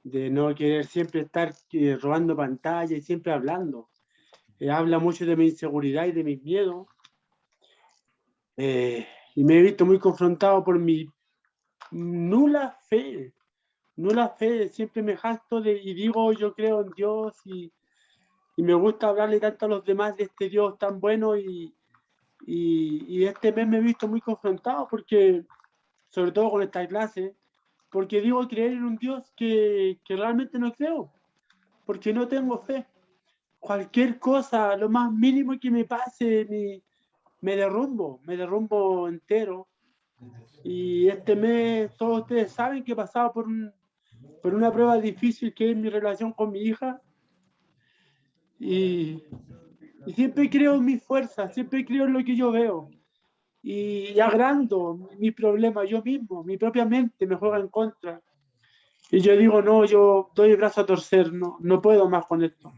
de no querer siempre estar robando pantalla y siempre hablando. Habla mucho de mi inseguridad y de mis miedos. Y me he visto muy confrontado por mi nula fe. Nula fe. Siempre me jacto y digo, yo creo en Dios y me gusta hablarle tanto a los demás de este Dios tan bueno y este mes me he visto muy confrontado porque, sobre todo con esta clase, porque digo creer en un Dios que realmente no creo, porque no tengo fe. Cualquier cosa, lo más mínimo que me pase, me derrumbo entero. Y este mes todos ustedes saben que he pasado por una prueba difícil que es mi relación con mi hija. Y siempre creo en mis fuerzas, siempre creo en lo que yo veo. Y agrando mi problema yo mismo, mi propia mente me juega en contra. Y yo digo, no, yo doy el brazo a torcer, no puedo más con esto.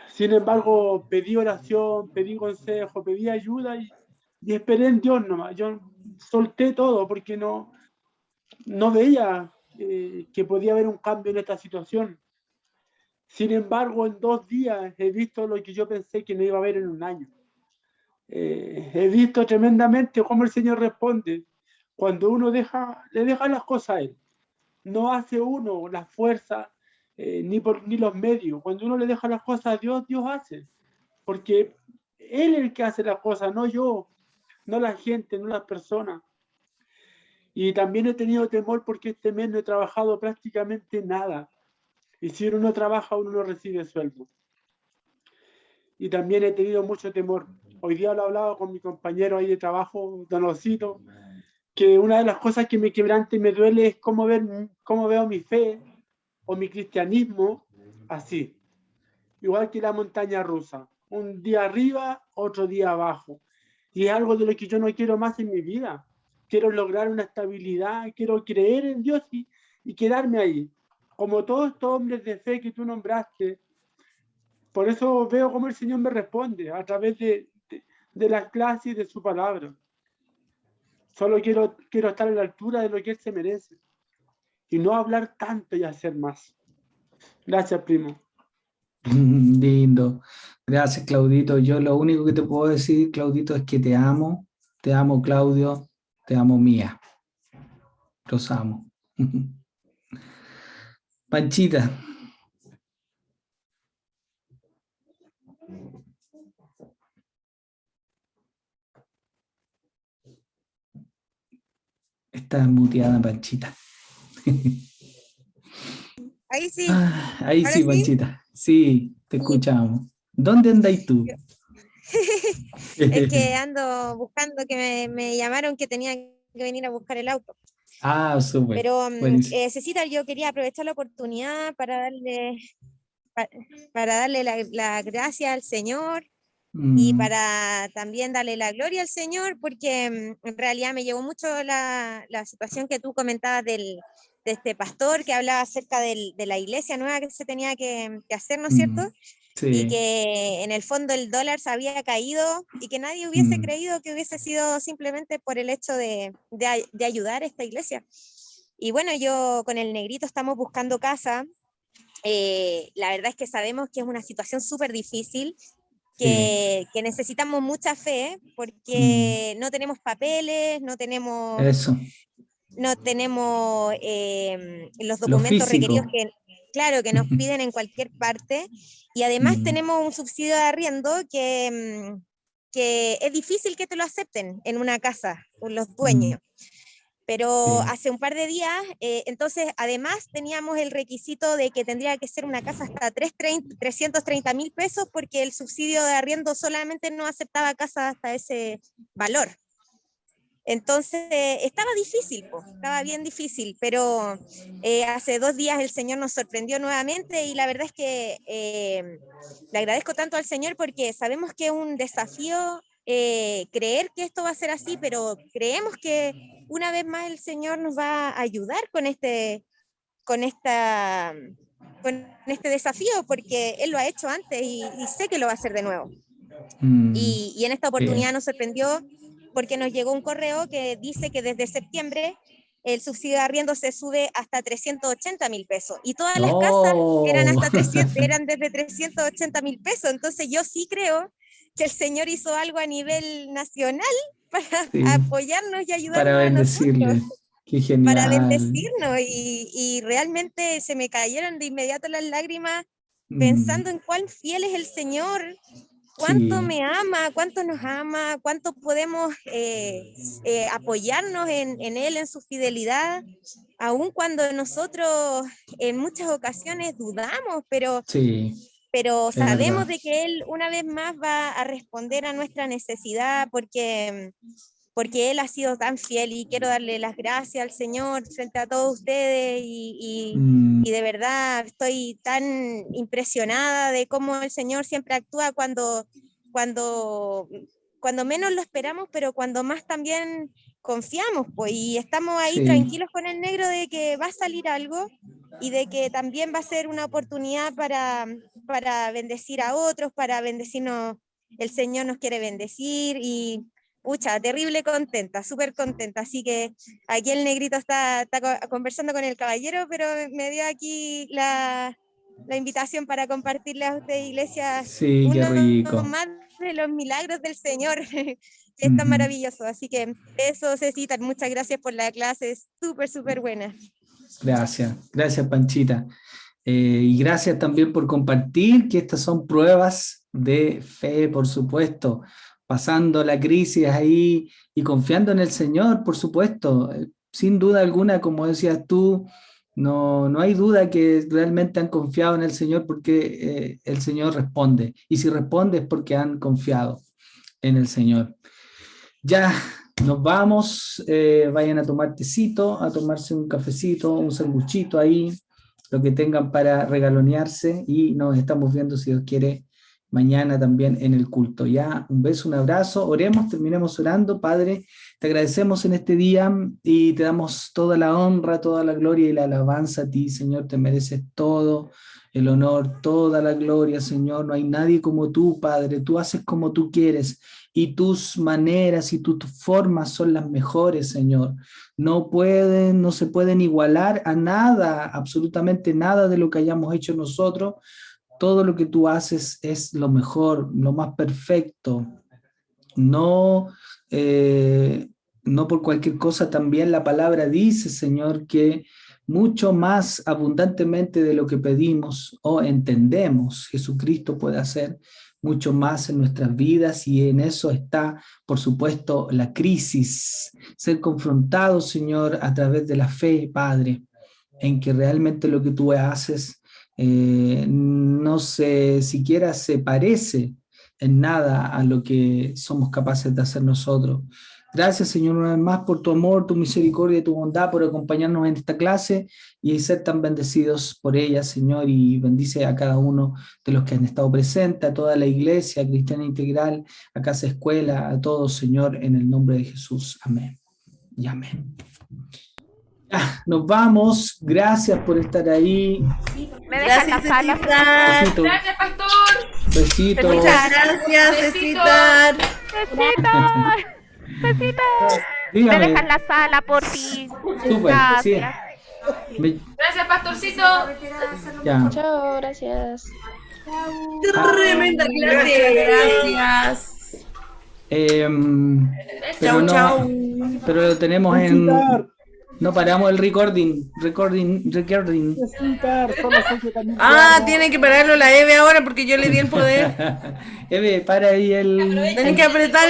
Sin embargo, pedí oración, pedí consejo, pedí ayuda y esperé en Dios nomás. Yo solté todo porque no veía que podía haber un cambio en esta situación. Sin embargo, en 2 días he visto lo que yo pensé que no iba a haber en un año. He visto tremendamente cómo el Señor responde cuando uno le deja las cosas a Él. No hace uno la fuerza ni los medios. Cuando uno le deja las cosas a Dios, Dios hace. Porque Él es el que hace las cosas, no yo, no la gente, no las personas. Y también he tenido temor porque este mes no he trabajado prácticamente nada. Y si uno no trabaja, uno no recibe sueldo. Y también he tenido mucho temor. Hoy día lo hablaba con mi compañero ahí de trabajo, Don Osito, que una de las cosas que me quebranta y me duele es cómo veo mi fe o mi cristianismo así. Igual que la montaña rusa. Un día arriba, otro día abajo. Y es algo de lo que yo no quiero más en mi vida. Quiero lograr una estabilidad, quiero creer en Dios y quedarme ahí. Como todos estos hombres de fe que tú nombraste. Por eso veo cómo el Señor me responde a través de de las clases y de su palabra. Solo quiero estar a la altura de lo que él se merece. Y no hablar tanto y hacer más. Gracias, primo. Lindo. Gracias, Claudito. Yo lo único que te puedo decir, Claudito, es que te amo, Claudio, te amo, Mía. Los amo. Panchita. Está muteada, Panchita. Ahí sí. Ahí ¿Ahora sí, sí? Panchita. Sí, te escuchamos. ¿Dónde andáis tú? Es que ando buscando que me llamaron que tenía que venir a buscar el auto. Ah, súper. Pero Buenísimo. Cecita, yo quería aprovechar la oportunidad para darle la gracia al Señor y para también darle la gloria al Señor, porque en realidad me llegó mucho la situación que tú comentabas de este pastor que hablaba acerca de la iglesia nueva que se tenía que hacer, ¿no es cierto? Y Sí. que en el fondo el dólar se había caído y que nadie hubiese creído que hubiese sido simplemente por el hecho de ayudar a esta iglesia. Y bueno, yo con el negrito estamos buscando casa. La verdad es que sabemos que es una situación súper difícil, que necesitamos mucha fe, porque no tenemos papeles, no tenemos Eso. los Lo documentos requeridos físico. que nos piden en cualquier parte, y además tenemos un subsidio de arriendo que es difícil que te lo acepten en una casa, con los dueños. Pero hace un par de días, entonces además teníamos el requisito de que tendría que ser una casa hasta 330.000 pesos, porque el subsidio de arriendo solamente no aceptaba casas hasta ese valor. Entonces estaba difícil, estaba bien difícil, pero hace 2 días el Señor nos sorprendió nuevamente, y la verdad es que le agradezco tanto al Señor, porque sabemos que es un desafío creer que esto va a ser así, pero creemos que una vez más el Señor nos va a ayudar con este desafío, porque Él lo ha hecho antes y sé que lo va a hacer de nuevo. Y en esta oportunidad nos sorprendió, porque nos llegó un correo que dice que desde septiembre el subsidio de arriendo se sube hasta 380.000 pesos, y todas las casas eran desde 380.000 pesos. Entonces yo sí creo que el Señor hizo algo a nivel nacional para apoyarnos y ayudarnos para bendecirle. a nosotros. Qué genial. Para bendecirnos, y realmente se me cayeron de inmediato las lágrimas pensando en cuán fiel es el Señor, cuánto me ama, cuánto nos ama, cuánto podemos apoyarnos en Él, en su fidelidad, aun cuando nosotros en muchas ocasiones dudamos, pero sabemos de que Él una vez más va a responder a nuestra necesidad, porque Él ha sido tan fiel, y quiero darle las gracias al Señor frente a todos ustedes, y de verdad estoy tan impresionada de cómo el Señor siempre actúa cuando menos lo esperamos, pero cuando más también confiamos, y estamos ahí tranquilos con el negro de que va a salir algo, y de que también va a ser una oportunidad para bendecir a otros, para bendecirnos. El Señor nos quiere bendecir, y terrible contenta, súper contenta. Así que aquí el negrito está conversando con el caballero, pero me dio aquí la invitación para compartirle a usted, iglesia, uno más de los milagros del Señor, que es tan maravilloso. Así que eso, Cecita, muchas gracias por la clase, súper buena. Gracias Panchita. Y gracias también por compartir que estas son pruebas de fe, por supuesto, pasando la crisis ahí y confiando en el Señor, por supuesto. Sin duda alguna, como decías tú, no hay duda que realmente han confiado en el Señor, porque el Señor responde. Y si responde es porque han confiado en el Señor. Ya nos vamos, vayan a tomar tecito, a tomarse un cafecito, un sanguchito ahí, lo que tengan para regalonearse, y nos estamos viendo, si Dios quiere, mañana también en el culto. Ya, un beso, un abrazo, oremos, terminemos orando. Padre, te agradecemos en este día y te damos toda la honra, toda la gloria y la alabanza a ti, Señor, te mereces todo el honor, toda la gloria, Señor. No hay nadie como tú, Padre. Tú haces como tú quieres y tus maneras y tus formas son las mejores, Señor. No se pueden igualar a nada, absolutamente nada de lo que hayamos hecho nosotros. Todo lo que tú haces es lo mejor, lo más perfecto. No, no por cualquier cosa, también la palabra dice, Señor, que mucho más abundantemente de lo que pedimos o entendemos, Jesucristo puede hacer mucho más en nuestras vidas, y en eso está, por supuesto, la crisis, ser confrontado, Señor, a través de la fe, Padre, en que realmente lo que tú haces no siquiera se parece en nada a lo que somos capaces de hacer nosotros. Gracias, Señor, una vez más por tu amor, tu misericordia y tu bondad, por acompañarnos en esta clase y ser tan bendecidos por ella, Señor, y bendice a cada uno de los que han estado presentes, a toda la iglesia cristiana integral, a Casa Escuela, a todos, Señor, en el nombre de Jesús. Amén y amén. Ya, nos vamos. Gracias por estar ahí. Me dejan la sala. Besito. Gracias, pastor. Besito. Muchas gracias, Cecitar. Besitos. Me Dígame. dejan la sala por ti. Súper, sí. Gracias. Gracias, pastorcito. Ya. Chao, gracias. Tremenda clase. Gracias. Pero Chau. pero lo tenemos en... No paramos el recording. Tiene que pararlo la Eve ahora porque yo le di el poder. Eve, para ahí el... Tienen que apretar